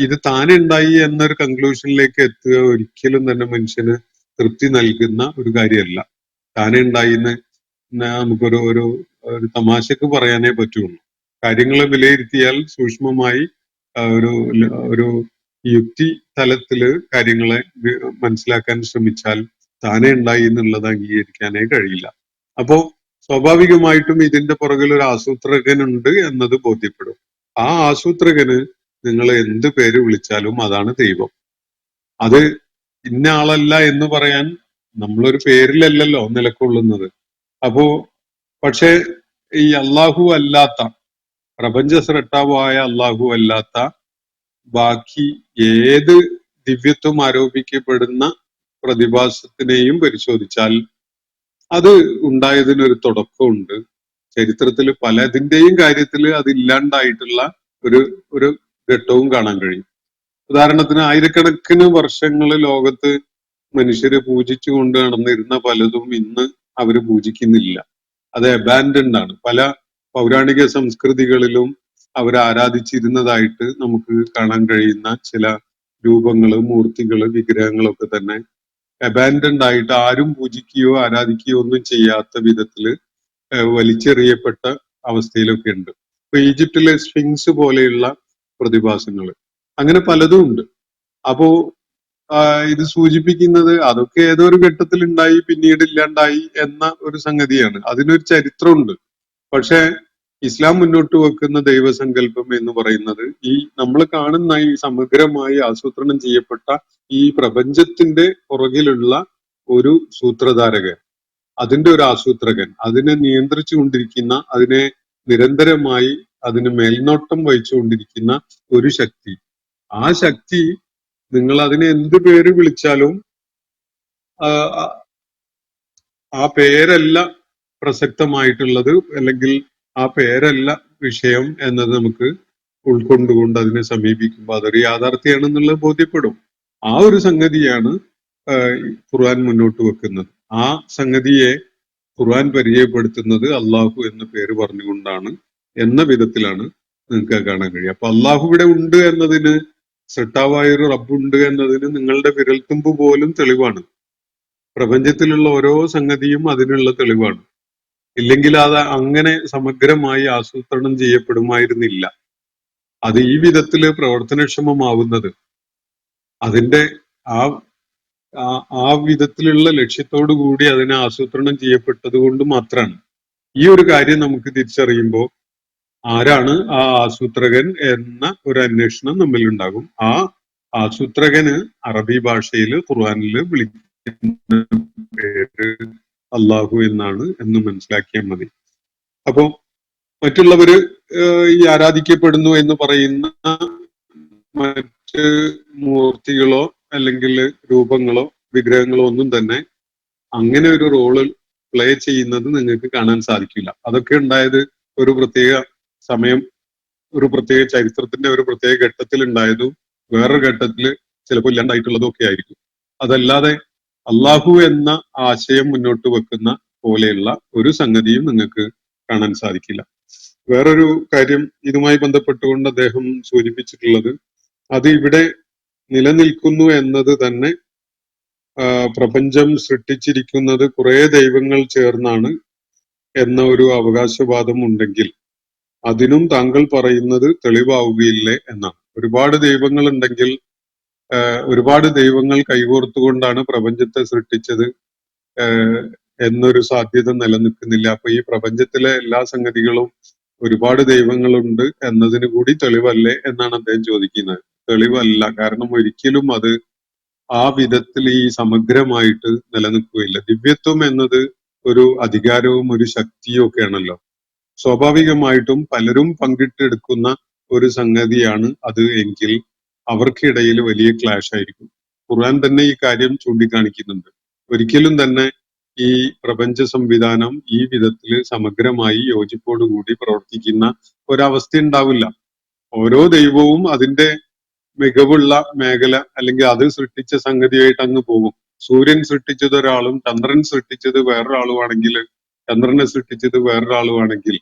ഇത് താനെ ഉണ്ടായി എന്നൊരു കൺക്ലൂഷനിലേക്ക് എത്തുക ഒരിക്കലും തന്നെ മനുഷ്യന് തൃപ്തി നൽകുന്ന ഒരു കാര്യമല്ല. താനെ ഉണ്ടായിന്ന് നമുക്കൊരു ഒരു ഒരു തമാശക്ക് പറയാനേ പറ്റുള്ളൂ. കാര്യങ്ങളെ വിലയിരുത്തിയാൽ സൂക്ഷ്മമായി ഒരു ഒരു യുക്തി തലത്തില് കാര്യങ്ങളെ മനസ്സിലാക്കാൻ ശ്രമിച്ചാൽ താനെ ഉണ്ടായി എന്നുള്ളത് അംഗീകരിക്കാനേ കഴിയില്ല. അപ്പോ സ്വാഭാവികമായിട്ടും ഇതിന്റെ പുറകിൽ ഒരു ആസൂത്രകനുണ്ട് എന്നത് ബോധ്യപ്പെടും. ആ ആസൂത്രകന് നിങ്ങൾ എന്ത് പേര് വിളിച്ചാലും അതാണ് ദൈവം. അത് ഇന്ന ആളല്ല എന്ന് പറയാൻ നമ്മളൊരു പേരിലല്ലല്ലോ നിലകൊള്ളുന്നത്. അപ്പോ പക്ഷെ ഈ അള്ളാഹു അല്ലാത്ത, പ്രപഞ്ച സ്രഷ്ടാവായ അള്ളാഹു അല്ലാത്ത ബാക്കി ഏത് ദിവ്യത്വം ആരോപിക്കപ്പെടുന്ന പ്രതിഭാസത്തിനെയും പരിശോധിച്ചാൽ അത് ഉണ്ടായതിനൊരു തുടക്കമുണ്ട്. ചരിത്രത്തിൽ പലതിന്റെയും കാര്യത്തിൽ അത് ഇല്ലാണ്ടായിട്ടുള്ള ഒരു ഒരു ഘട്ടവും കാണാൻ കഴിയും. ഉദാഹരണത്തിന് ആയിരക്കണക്കിന് വർഷങ്ങൾ ലോകത്ത് മനുഷ്യര് പൂജിച്ചു കൊണ്ട് നടന്നിരുന്ന പലതും ഇന്ന് അവര് പൂജിക്കുന്നില്ല. അത് അബാൻഡൻഡ് ആണ്. പല പൗരാണിക സംസ്കൃതികളിലും അവർ ആരാധിച്ചിരുന്നതായിട്ട് നമുക്ക് കാണാൻ കഴിയുന്ന ചില രൂപങ്ങള്, മൂർത്തികള്, വിഗ്രഹങ്ങളൊക്കെ തന്നെ അബാൻഡൻഡ് ആയിട്ട് ആരും പൂജിക്കുകയോ ആരാധിക്കുകയോ ഒന്നും ചെയ്യാത്ത വിധത്തില് വലിച്ചെറിയപ്പെട്ട അവസ്ഥയിലൊക്കെ ഉണ്ട്. ഇപ്പൊ ഈജിപ്തിലെ സ്ഫിങ്സ് പോലെയുള്ള പ്രതിഭാസങ്ങൾ, അങ്ങനെ പലതും ഉണ്ട്. അപ്പോ ഇത് സൂചിപ്പിക്കുന്നത് അതൊക്കെ ഏതോ ഒരു ഘട്ടത്തിൽ ഉണ്ടായി പിന്നീട് ഇല്ലാണ്ടായി എന്ന ഒരു സംഗതിയാണ്. അതിനൊരു ചരിത്രമുണ്ട്. പക്ഷെ ഇസ്ലാം മുന്നോട്ട് വെക്കുന്ന ദൈവസങ്കല്പം എന്ന് പറയുന്നത് ഈ നമ്മൾ കാണുന്ന ഈ സമഗ്രമായി ആസൂത്രണം ചെയ്യപ്പെട്ട ഈ പ്രപഞ്ചത്തിന്റെ പുറകിലുള്ള ഒരു സൂത്രധാരകൻ, അതിന്റെ ഒരു ആസൂത്രകൻ, അതിനെ നിയന്ത്രിച്ചു കൊണ്ടിരിക്കുന്ന, അതിനെ നിരന്തരമായി അതിന് മേൽനോട്ടം വഹിച്ചുകൊണ്ടിരിക്കുന്ന ഒരു ശക്തി. ആ ശക്തി നിങ്ങൾ അതിനെ എന്ത് പേര് വിളിച്ചാലും ആ പേരല്ല പ്രസക്തമായിട്ടുള്ളത്, അല്ലെങ്കിൽ ആ പേരല്ല വിഷയം എന്നത് നമുക്ക് ഉൾക്കൊണ്ടുകൊണ്ട് അതിനെ സമീപിക്കുമ്പോൾ അതൊരു യാഥാർത്ഥ്യമാണെന്നുള്ളത് ബോധ്യപ്പെടും. ആ ഒരു സംഗതിയാണ് ഖുർആൻ മുന്നോട്ട് വെക്കുന്നത്. ആ സംഗതിയെ ഖുർആൻ പരിചയപ്പെടുത്തുന്നത് അള്ളാഹു എന്ന പേര് പറഞ്ഞുകൊണ്ടാണ് എന്ന വിധത്തിലാണ് നിങ്ങൾക്ക് കാണാൻ കഴിയും. അപ്പൊ അള്ളാഹു ഇവിടെ ഉണ്ട് എന്നതിന്, സൃഷ്ടാവായ ഒരു റബ്ബുണ്ട് എന്നതിന് നിങ്ങളുടെ വിരൽത്തുമ്പ് പോലും തെളിവാണ്. പ്രപഞ്ചത്തിലുള്ള ഓരോ സംഗതിയും അതിനുള്ള തെളിവാണ്. ഇല്ലെങ്കിൽ അത് അങ്ങനെ സമഗ്രമായി ആസൂത്രണം ചെയ്യപ്പെടുമായിരുന്നില്ല. അത് ഈ വിധത്തില് പ്രവർത്തനക്ഷമമാവുന്നത് അതിന്റെ ആ ആ വിധത്തിലുള്ള ലക്ഷ്യത്തോടു കൂടി അതിനെ ആസൂത്രണം ചെയ്യപ്പെട്ടത് കൊണ്ട് മാത്രമാണ്. ഈ ഒരു കാര്യം നമുക്ക് തിരിച്ചറിയുമ്പോൾ ആരാണ് ആ ആസൂത്രകൻ എന്ന ഒരു അന്വേഷണം നമ്മിൽ ഉണ്ടാകും. ആ ആസൂത്രകന് അറബി ഭാഷയിൽ ഖുർആനിൽ വിളിക്കുന്ന പേര് അള്ളാഹു എന്നാണ് എന്ന് മനസ്സിലാക്കിയാൽ മതി. അപ്പോ മറ്റുള്ളവര് ഈ ആരാധിക്കപ്പെടുന്നു എന്ന് പറയുന്ന മറ്റ് മൂർത്തികളോ അല്ലെങ്കിൽ രൂപങ്ങളോ വിഗ്രഹങ്ങളോ ഒന്നും തന്നെ അങ്ങനെ ഒരു റോള് പ്ലേ ചെയ്യുന്നത് നിങ്ങൾക്ക് കാണാൻ സാധിക്കില്ല. അതൊക്കെ ഉണ്ടായത് ഒരു പ്രത്യേക സമയം, ഒരു പ്രത്യേക ചരിത്രത്തിന്റെ ഒരു പ്രത്യേക ഘട്ടത്തിൽ ഉണ്ടായതും വേറൊരു ഘട്ടത്തിൽ ചിലപ്പോൾ ഇല്ലാണ്ടായിട്ടുള്ളതും ഒക്കെ ആയിരിക്കും. അതല്ലാതെ അള്ളാഹു എന്ന ആശയം മുന്നോട്ട് വെക്കുന്ന പോലെയുള്ള ഒരു സംഗതിയും നിങ്ങൾക്ക് കാണാൻ സാധിക്കില്ല. വേറൊരു കാര്യം ഇതുമായി ബന്ധപ്പെട്ടുകൊണ്ട് അദ്ദേഹം സൂചിപ്പിച്ചിട്ടുള്ളത്, അത് ഇവിടെ നിലനിൽക്കുന്നു എന്നത് തന്നെ പ്രപഞ്ചം സൃഷ്ടിച്ചിരിക്കുന്നത് കുറെ ദൈവങ്ങൾ ചേർന്നാണ് എന്ന ഒരു അവകാശവാദം ഉണ്ടെങ്കിൽ അതിനും താങ്കൾ പറയുന്നത് തെളിവാവുകയില്ലേ എന്നാണ്. ഒരുപാട് ദൈവങ്ങൾ ഉണ്ടെങ്കിൽ ഒരുപാട് ദൈവങ്ങൾ കൈകോർത്തുകൊണ്ടാണ് പ്രപഞ്ചത്തെ സൃഷ്ടിച്ചത് എന്നൊരു സാധ്യത നിലനിൽക്കുന്നില്ല. അപ്പൊ ഈ പ്രപഞ്ചത്തിലെ എല്ലാ സംഗതികളും ഒരുപാട് ദൈവങ്ങളുണ്ട് എന്നതിന് കൂടി തെളിവല്ലേ എന്നാണ് അദ്ദേഹം ചോദിക്കുന്നത്. തെളിവല്ല, കാരണം ഒരിക്കലും അത് ആ വിധത്തിൽ ഈ സമഗ്രമായിട്ട് നിലനിൽക്കുകയില്ല. ദിവ്യത്വം എന്നത് ഒരു അധികാരവും ഒരു ശക്തിയും ഒക്കെയാണല്ലോ. സ്വാഭാവികമായിട്ടും പലരും പങ്കിട്ടെടുക്കുന്ന ഒരു സംഗതിയാണ് അത് എങ്കിൽ അവർക്കിടയിൽ വലിയ ക്ലാഷ് ആയിരിക്കും. ഖുർആൻ തന്നെ ഈ കാര്യം ചൂണ്ടിക്കാണിക്കുന്നുണ്ട്. ഒരിക്കലും തന്നെ ഈ പ്രപഞ്ച സംവിധാനം ഈ വിധത്തിൽ സമഗ്രമായി യോജിപ്പോടുകൂടി പ്രവർത്തിക്കുന്ന ഒരവസ്ഥ ഉണ്ടാവില്ല. ഓരോ ദൈവവും അതിന്റെ മികവുള്ള മേഖല അല്ലെങ്കിൽ അത് സൃഷ്ടിച്ച സംഗതിയായിട്ട് അങ്ങ് പോകും. സൂര്യൻ സൃഷ്ടിച്ചത് ഒരാളും ചന്ദ്രൻ സൃഷ്ടിച്ചത് വേറൊരാളുമാണെങ്കിൽ, ചന്ദ്രനെ സൃഷ്ടിച്ചത് വേറൊരാളുമാണെങ്കിൽ,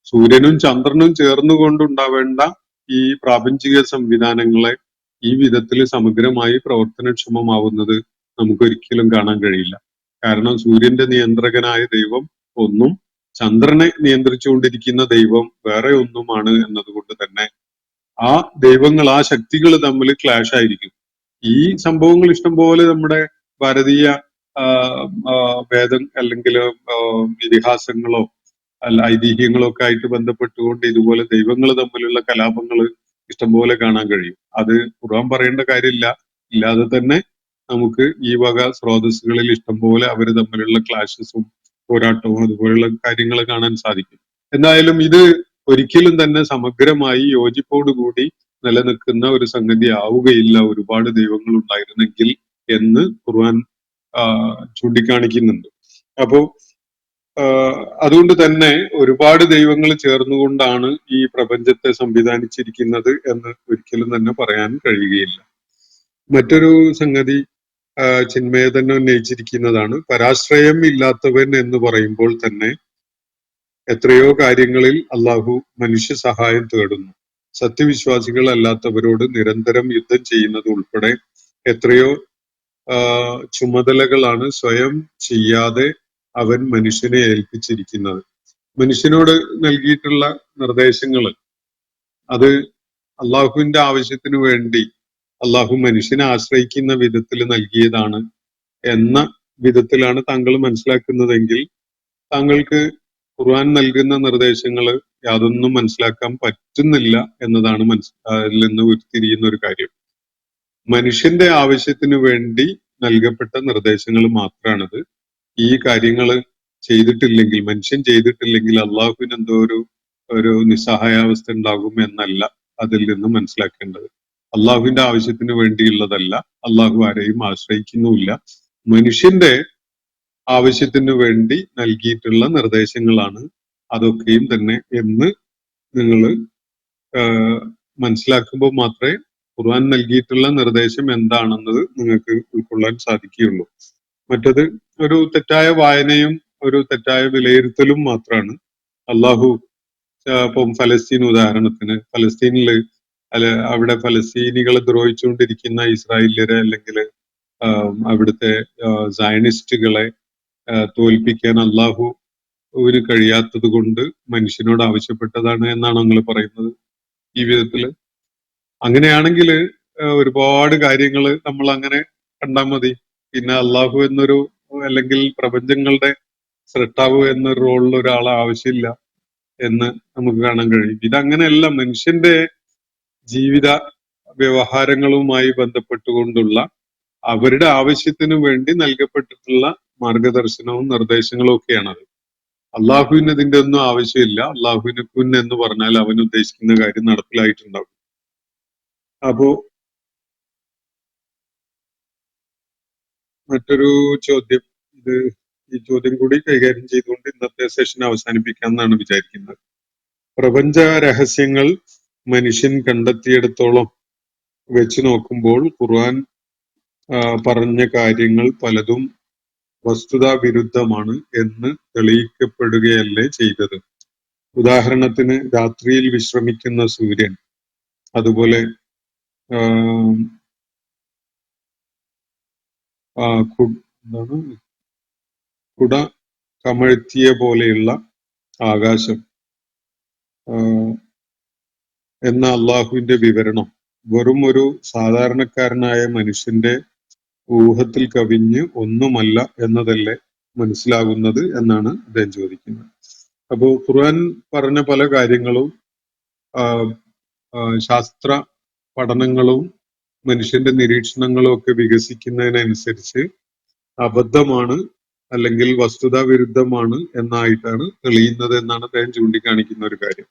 സൂര്യനും ചന്ദ്രനും ചേർന്നുകൊണ്ടുണ്ടാവേണ്ട ഈ പ്രാപഞ്ചിക സംവിധാനങ്ങളെ ഈ വിധത്തിൽ സമഗ്രമായി പ്രവർത്തനക്ഷമമാവുന്നത് നമുക്കൊരിക്കലും കാണാൻ കഴിയില്ല. കാരണം സൂര്യന്റെ നിയന്ത്രകനായ ദൈവം ഒന്നും ചന്ദ്രനെ നിയന്ത്രിച്ചുകൊണ്ടിരിക്കുന്ന ദൈവം വേറെ ഒന്നുമാണ് എന്നതുകൊണ്ട് തന്നെ ആ ദൈവങ്ങൾ, ആ ശക്തികൾ തമ്മിൽ ക്ലാഷ് ആയിരിക്കും. ഈ സംഭവങ്ങൾ ഇഷ്ടംപോലെ നമ്മുടെ ഭാരതീയ വേദം അല്ലെങ്കിൽ ഇതിഹാസങ്ങളോ അല്ല ഐതിഹ്യങ്ങളോ ഒക്കെ ആയിട്ട് ബന്ധപ്പെട്ടുകൊണ്ട് ഇതുപോലെ ദൈവങ്ങൾ തമ്മിലുള്ള കലാപങ്ങൾ ഇഷ്ടംപോലെ കാണാൻ കഴിയും. അത് ഖുർആൻ പറയേണ്ട കാര്യമില്ല, ഇല്ലാതെ തന്നെ നമുക്ക് ഈ വക സ്രോതസ്സുകളിൽ ഇഷ്ടംപോലെ അവർ തമ്മിലുള്ള ക്ലാഷസും പോരാട്ടവും അതുപോലുള്ള കാര്യങ്ങൾ കാണാൻ സാധിക്കും. എന്തായാലും ഇത് ഒരിക്കലും തന്നെ സമഗ്രമായി യോജിപ്പോടുകൂടി നിലനിൽക്കുന്ന ഒരു സംഗതി ആവുകയില്ല ഒരുപാട് ദൈവങ്ങൾ ഉണ്ടായിരുന്നെങ്കിൽ എന്ന് ഖുർആൻ ചൂണ്ടിക്കാണിക്കുന്നുണ്ട്. അപ്പോ അതുകൊണ്ട് തന്നെ ഒരുപാട് ദൈവങ്ങൾ ചേർന്നുകൊണ്ടാണ് ഈ പ്രപഞ്ചത്തെ സംവിധാനിച്ചിരിക്കുന്നത് എന്ന് ഒരിക്കലും തന്നെ പറയാൻ കഴിയുകയില്ല. മറ്റൊരു സംഗതി ചിന്മയ തന്നെ ഉന്നയിച്ചിരിക്കുന്നതാണ്. പരാശ്രയം ഇല്ലാത്തവൻ എന്ന് പറയുമ്പോൾ തന്നെ എത്രയോ കാര്യങ്ങളിൽ അള്ളാഹു മനുഷ്യ സഹായം തേടുന്നു. സത്യവിശ്വാസികൾ അല്ലാത്തവരോട് നിരന്തരം യുദ്ധം ചെയ്യുന്നത് ഉൾപ്പെടെ എത്രയോ ചുമതലകളാണ് സ്വയം ചെയ്യാതെ അവൻ മനുഷ്യനെ ഏൽപ്പിച്ചിരിക്കുന്നത്. മനുഷ്യനോട് നൽകിയിട്ടുള്ള നിർദ്ദേശങ്ങൾ അത് അള്ളാഹുവിന്റെ ആവശ്യത്തിന് വേണ്ടി അള്ളാഹു മനുഷ്യനെ ആശ്രയിക്കുന്ന വിധത്തിൽ നൽകിയതാണ് എന്ന വിധത്തിലാണ് താങ്കൾ മനസ്സിലാക്കുന്നതെങ്കിൽ താങ്കൾക്ക് ഖുർആൻ നൽകുന്ന നിർദ്ദേശങ്ങൾ യാതൊന്നും മനസ്സിലാക്കാൻ പറ്റുന്നില്ല എന്നതാണ് അതിൽ നിന്ന് ഉരുത്തിരിയുന്ന ഒരു കാര്യം. മനുഷ്യന്റെ ആവശ്യത്തിന് വേണ്ടി നൽകപ്പെട്ട നിർദ്ദേശങ്ങൾ മാത്രമാണത്. ഈ കാര്യങ്ങൾ ചെയ്തിട്ടില്ലെങ്കിൽ, മനുഷ്യൻ ചെയ്തിട്ടില്ലെങ്കിൽ അള്ളാഹുവിന് എന്തോ ഒരു നിസ്സഹായാവസ്ഥ ഉണ്ടാകും എന്നല്ല അതിൽ നിന്ന് മനസ്സിലാക്കേണ്ടത്. അള്ളാഹുവിന്റെ ആവശ്യത്തിന് വേണ്ടിയുള്ളതല്ല, അള്ളാഹു ആരെയും ആശ്രയിക്കുന്നുമില്ല. മനുഷ്യന്റെ ആവശ്യത്തിന് വേണ്ടി നൽകിയിട്ടുള്ള നിർദ്ദേശങ്ങളാണ് അതൊക്കെയും തന്നെ എന്ന് നിങ്ങൾ മനസ്സിലാക്കുമ്പോൾ മാത്രമേ ഖുർആൻ നൽകിയിട്ടുള്ള നിർദ്ദേശം എന്താണെന്നത് നിങ്ങൾക്ക് ഉൾക്കൊള്ളാൻ സാധിക്കുകയുള്ളൂ. മറ്റത് ഒരു തെറ്റായ വായനയും ഒരു തെറ്റായ വിലയിരുത്തലും മാത്രമാണ്. അള്ളാഹു ഇപ്പം ഫലസ്തീൻ ഉദാഹരണത്തിന്, ഫലസ്തീനിൽ അവിടെ ഫലസ്തീനികളെ ദ്രോഹിച്ചുകൊണ്ടിരിക്കുന്ന ഇസ്രായേലിയരെ അല്ലെങ്കിൽ അവിടുത്തെ സയനിസ്റ്റുകളെ തോൽപ്പിക്കാൻ അള്ളാഹുവിന് കഴിയാത്തത് കൊണ്ട് മനുഷ്യനോട് ആവശ്യപ്പെട്ടതാണ് എന്നാണ് നിങ്ങൾ പറയുന്നത് ഈ വിധത്തില്? അങ്ങനെയാണെങ്കിൽ ഒരുപാട് കാര്യങ്ങൾ നമ്മൾ അങ്ങനെ കണ്ടാൽ മതി. പിന്നെ അള്ളാഹു എന്നൊരു അല്ലെങ്കിൽ പ്രപഞ്ചങ്ങളുടെ സൃഷ്ടാവ് എന്നൊരു റോളിൽ ഒരാളെ ആവശ്യമില്ല എന്ന് നമുക്ക് കാണാൻ കഴിയും. ഇതങ്ങനെയല്ല. മനുഷ്യന്റെ ജീവിത വ്യവഹാരങ്ങളുമായി ബന്ധപ്പെട്ടുകൊണ്ടുള്ള അവരുടെ ആവശ്യത്തിന് വേണ്ടി നൽകപ്പെട്ടിട്ടുള്ള മാർഗദർശനവും നിർദ്ദേശങ്ങളും ഒക്കെയാണത്. അള്ളാഹുവിന് ഇതിന്റെ ഒന്നും ആവശ്യമില്ല. അള്ളാഹുവിന് കുൻ എന്ന് പറഞ്ഞാൽ അവൻ ഉദ്ദേശിക്കുന്ന കാര്യം നടപ്പിലായിട്ടുണ്ടാവും. അപ്പോ മറ്റൊരു ചോദ്യം, ഈ ചോദ്യം കൂടി കൈകാര്യം ചെയ്തുകൊണ്ട് ഇന്നത്തെ സെഷൻ അവസാനിപ്പിക്കാം എന്നാണ് വിചാരിക്കുന്നത്. പ്രപഞ്ച രഹസ്യങ്ങൾ മനുഷ്യൻ കണ്ടെത്തിയിടത്തോളം വെച്ച് നോക്കുമ്പോൾ ഖുർആൻ പറഞ്ഞ കാര്യങ്ങൾ പലതും വസ്തുതാ വിരുദ്ധമാണ് എന്ന് തെളിയിക്കപ്പെടുകയല്ലേ ചെയ്തത്. ഉദാഹരണത്തിന് രാത്രിയിൽ വിശ്രമിക്കുന്ന സൂര്യൻ, അതുപോലെ കുട കമഴ്ത്തിയ പോലെയുള്ള ആകാശം എന്ന അള്ളാഹുവിന്റെ വിവരണം വെറും ഒരു സാധാരണക്കാരനായ മനുഷ്യന്റെ ഊഹത്തിൽ കവിഞ്ഞ് ഒന്നുമല്ല എന്നതല്ലേ മനസ്സിലാകുന്നത് എന്നാണ് അദ്ദേഹം ചോദിക്കുന്നത്. അപ്പോൾ ഖുർആൻ പറഞ്ഞ പല കാര്യങ്ങളും ശാസ്ത്ര പഠനങ്ങളും മനുഷ്യന്റെ നിരീക്ഷണങ്ങളും ഒക്കെ വികസിക്കുന്നതിനനുസരിച്ച് അബദ്ധമാണ് അല്ലെങ്കിൽ വസ്തുതാ വിരുദ്ധമാണ് എന്നായിട്ടാണ് തെളിയുന്നത് എന്നാണ് അദ്ദേഹം ചൂണ്ടിക്കാണിക്കുന്ന ഒരു കാര്യം.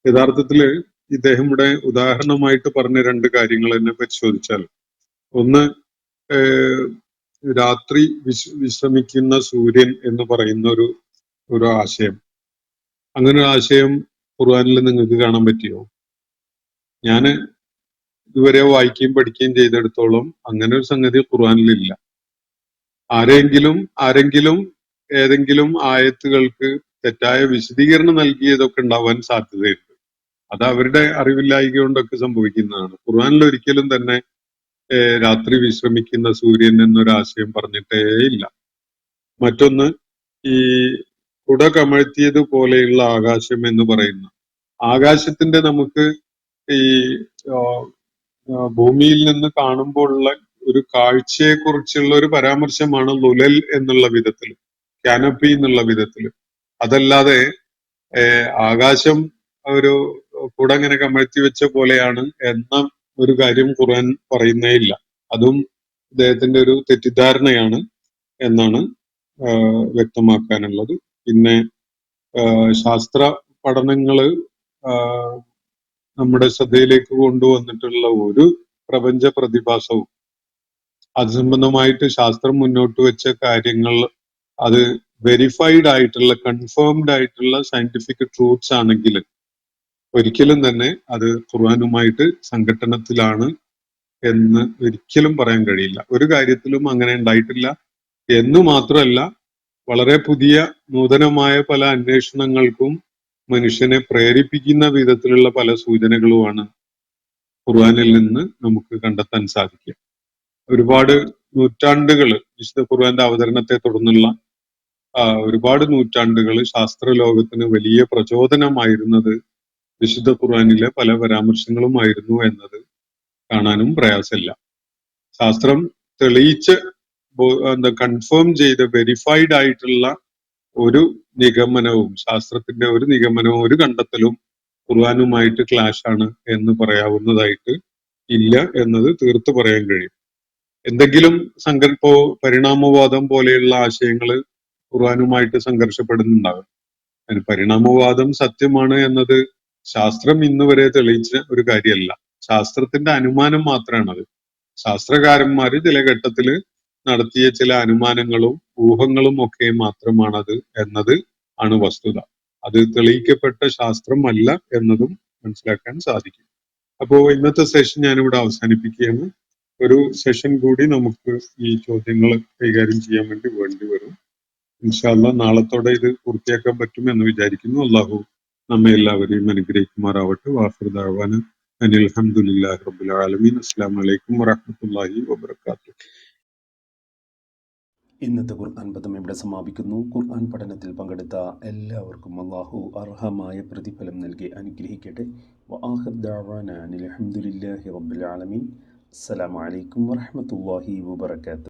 യഥാർത്ഥത്തില് ഇദ്ദേഹം ഇവിടെ ഉദാഹരണമായിട്ട് പറഞ്ഞ രണ്ട് കാര്യങ്ങൾ തന്നെ പരിശോധിച്ചാൽ, ഒന്ന് രാത്രി വിശ്രമിക്കുന്ന സൂര്യൻ എന്ന് പറയുന്ന ഒരു ആശയം, അങ്ങനെ ഒരു ആശയം ഖുർആനിൽ നിങ്ങൾക്ക് കാണാൻ പറ്റിയോ? ഞാൻ ഇതുവരെ വായിക്കുകയും പഠിക്കുകയും ചെയ്തെടുത്തോളം അങ്ങനെ ഒരു സംഗതി ഖുർആനിലില്ല. ആരെങ്കിലും ഏതെങ്കിലും ആയത്തുകൾക്ക് തെറ്റായ വിശദീകരണം നൽകിയതൊക്കെ ഉണ്ടാവാൻ സാധ്യതയുണ്ട്. അത് അവരുടെ അറിവില്ലായ്ക കൊണ്ടൊക്കെ സംഭവിക്കുന്നതാണ്. ഖുർആനിൽ ഒരിക്കലും തന്നെ രാത്രി വിശ്രമിക്കുന്ന സൂര്യൻ എന്നൊരാശയം പറഞ്ഞിട്ടേ ഇല്ല. മറ്റൊന്ന്, ഈ കുട കമഴ്ത്തിയത് പോലെയുള്ള ആകാശം എന്ന് പറയുന്ന ആകാശത്തിന്റെ നമുക്ക് ഈ ഭൂമിയിൽ നിന്ന് കാണുമ്പോഴുള്ള ഒരു കാഴ്ചയെ കുറിച്ചുള്ള ഒരു പരാമർശമാണ് ലുലൽ എന്നുള്ള വിധത്തിൽ, കാനപ്പി എന്നുള്ള വിധത്തിൽ. അതല്ലാതെ ആകാശം ഒരു കുട ഇങ്ങനെ കമഴ്ത്തി വെച്ച പോലെയാണ് എന്ന ഒരു കാര്യം ഖുർആൻ പറയുന്നേ ഇല്ല. അതും അദ്ദേഹത്തിന്റെ ഒരു തെറ്റിദ്ധാരണയാണ് എന്നാണ് വ്യക്തമാക്കാനുള്ളത്. പിന്നെ ശാസ്ത്ര പഠനങ്ങള് നമ്മുടെ ശ്രദ്ധയിലേക്ക് കൊണ്ടുവന്നിട്ടുള്ള ഒരു പ്രപഞ്ച പ്രതിഭാസവും അത് സംബന്ധമായിട്ട് ശാസ്ത്രം മുന്നോട്ട് വെച്ച കാര്യങ്ങൾ അത് വെരിഫൈഡ് ആയിട്ടുള്ള, കൺഫേംഡ് ആയിട്ടുള്ള സയന്റിഫിക് ട്രൂത്ത്സ് ആണെങ്കിൽ ഒരിക്കലും തന്നെ അത് ഖുർആനുമായിട്ട് സംഘട്ടനത്തിലാണ് എന്ന് ഒരിക്കലും പറയാൻ കഴിയില്ല. ഒരു കാര്യത്തിലും അങ്ങനെ ഉണ്ടായിട്ടില്ല എന്ന് മാത്രമല്ല, വളരെ പുതിയ നൂതനമായ പല അന്വേഷണങ്ങൾക്കും മനുഷ്യനെ പ്രേരിപ്പിക്കുന്ന വിധത്തിലുള്ള പല സൂചനകളുമാണ് ഖുർആനിൽ നിന്ന് നമുക്ക് കണ്ടെത്താൻ സാധിക്കുക. ഒരുപാട് നൂറ്റാണ്ടുകൾ വിശുദ്ധ ഖുർആന്റെ അവതരണത്തെ തുടർന്നുള്ള ഒരുപാട് നൂറ്റാണ്ടുകൾ ശാസ്ത്ര ലോകത്തിന് വലിയ പ്രചോദനമായിരുന്നത് വിശുദ്ധ ഖുർആനിലെ പല പരാമർശങ്ങളുമായിരുന്നു എന്നത് കാണാനും പ്രയാസമില്ല. ശാസ്ത്രം തെളിയിച്ച് കൺഫേം ചെയ്ത വെരിഫൈഡ് ആയിട്ടുള്ള ഒരു നിഗമനവും, ശാസ്ത്രത്തിന്റെ ഒരു നിഗമനവും ഒരു കണ്ടെത്തലും ഖുർആനുമായിട്ട് ക്ലാഷ് ആണ് എന്ന് പറയാവുന്നതായിട്ട് ഇല്ല എന്നത് തീർത്ത് പറയാൻ കഴിയും. എന്തെങ്കിലും സങ്കല്പോ പരിണാമവാദം പോലെയുള്ള ആശയങ്ങൾ ഖുർആനുമായിട്ട് സംഘർഷപ്പെടുന്നുണ്ടാകും. പരിണാമവാദം സത്യമാണ് എന്നത് ശാസ്ത്രം ഇന്ന് വരെ തെളിയിച്ച ഒരു കാര്യമല്ല. ശാസ്ത്രത്തിന്റെ അനുമാനം മാത്രമാണത്. ശാസ്ത്രകാരന്മാര് ചില ഘട്ടത്തില് നടത്തിയ ചില അനുമാനങ്ങളും ഊഹങ്ങളും ഒക്കെ മാത്രമാണത് എന്നത് ആണ് വസ്തുത. അത് തെളിയിക്കപ്പെട്ട ശാസ്ത്രം അല്ല എന്നതും മനസ്സിലാക്കാൻ സാധിക്കും. അപ്പോ ഇന്നത്തെ സെഷൻ ഞാനിവിടെ അവസാനിപ്പിക്കുകയാണ്. ഒരു സെഷൻ കൂടി നമുക്ക് ഈ ചോദ്യങ്ങൾ കൈകാര്യം ചെയ്യാൻ വേണ്ടി വരും. ഇൻഷാ അല്ലാഹ് നാളത്തോടെ ഇത് പൂർത്തിയാക്കാൻ പറ്റുമെന്ന് വിചാരിക്കുന്നു. അള്ളാഹു നമ്മെ എല്ലാവരെയും അനുഗ്രഹിക്കുമാറാവട്ടെ. വാഖിറു ദഅ്വാന അനിൽ ഹംദുലില്ലാഹി റബ്ബിൽ ആലമീൻ. അസ്സലാമു അലൈക്കും വറഹ്മത്തുള്ളാഹി വബറകാതുഹു. ഇന്നത്തെ ഖുർആൻ പദം ഇവിടെ സമാപിക്കുന്നു. ഖുർആൻ പഠനത്തിൽ പങ്കെടുത്ത എല്ലാവർക്കും അല്ലാഹു അർഹമായ പ്രതിഫലം നൽകി അനുഗ്രഹിക്കട്ടെ. വആഖിറു ദഅ്വാന അനിൽ ഹംദുലില്ലാഹി റബ്ബിൽ ആലമീൻ. അസ്സലാമു അലൈക്കും വറഹ്മത്തുള്ളാഹി വബറകാതുഹു.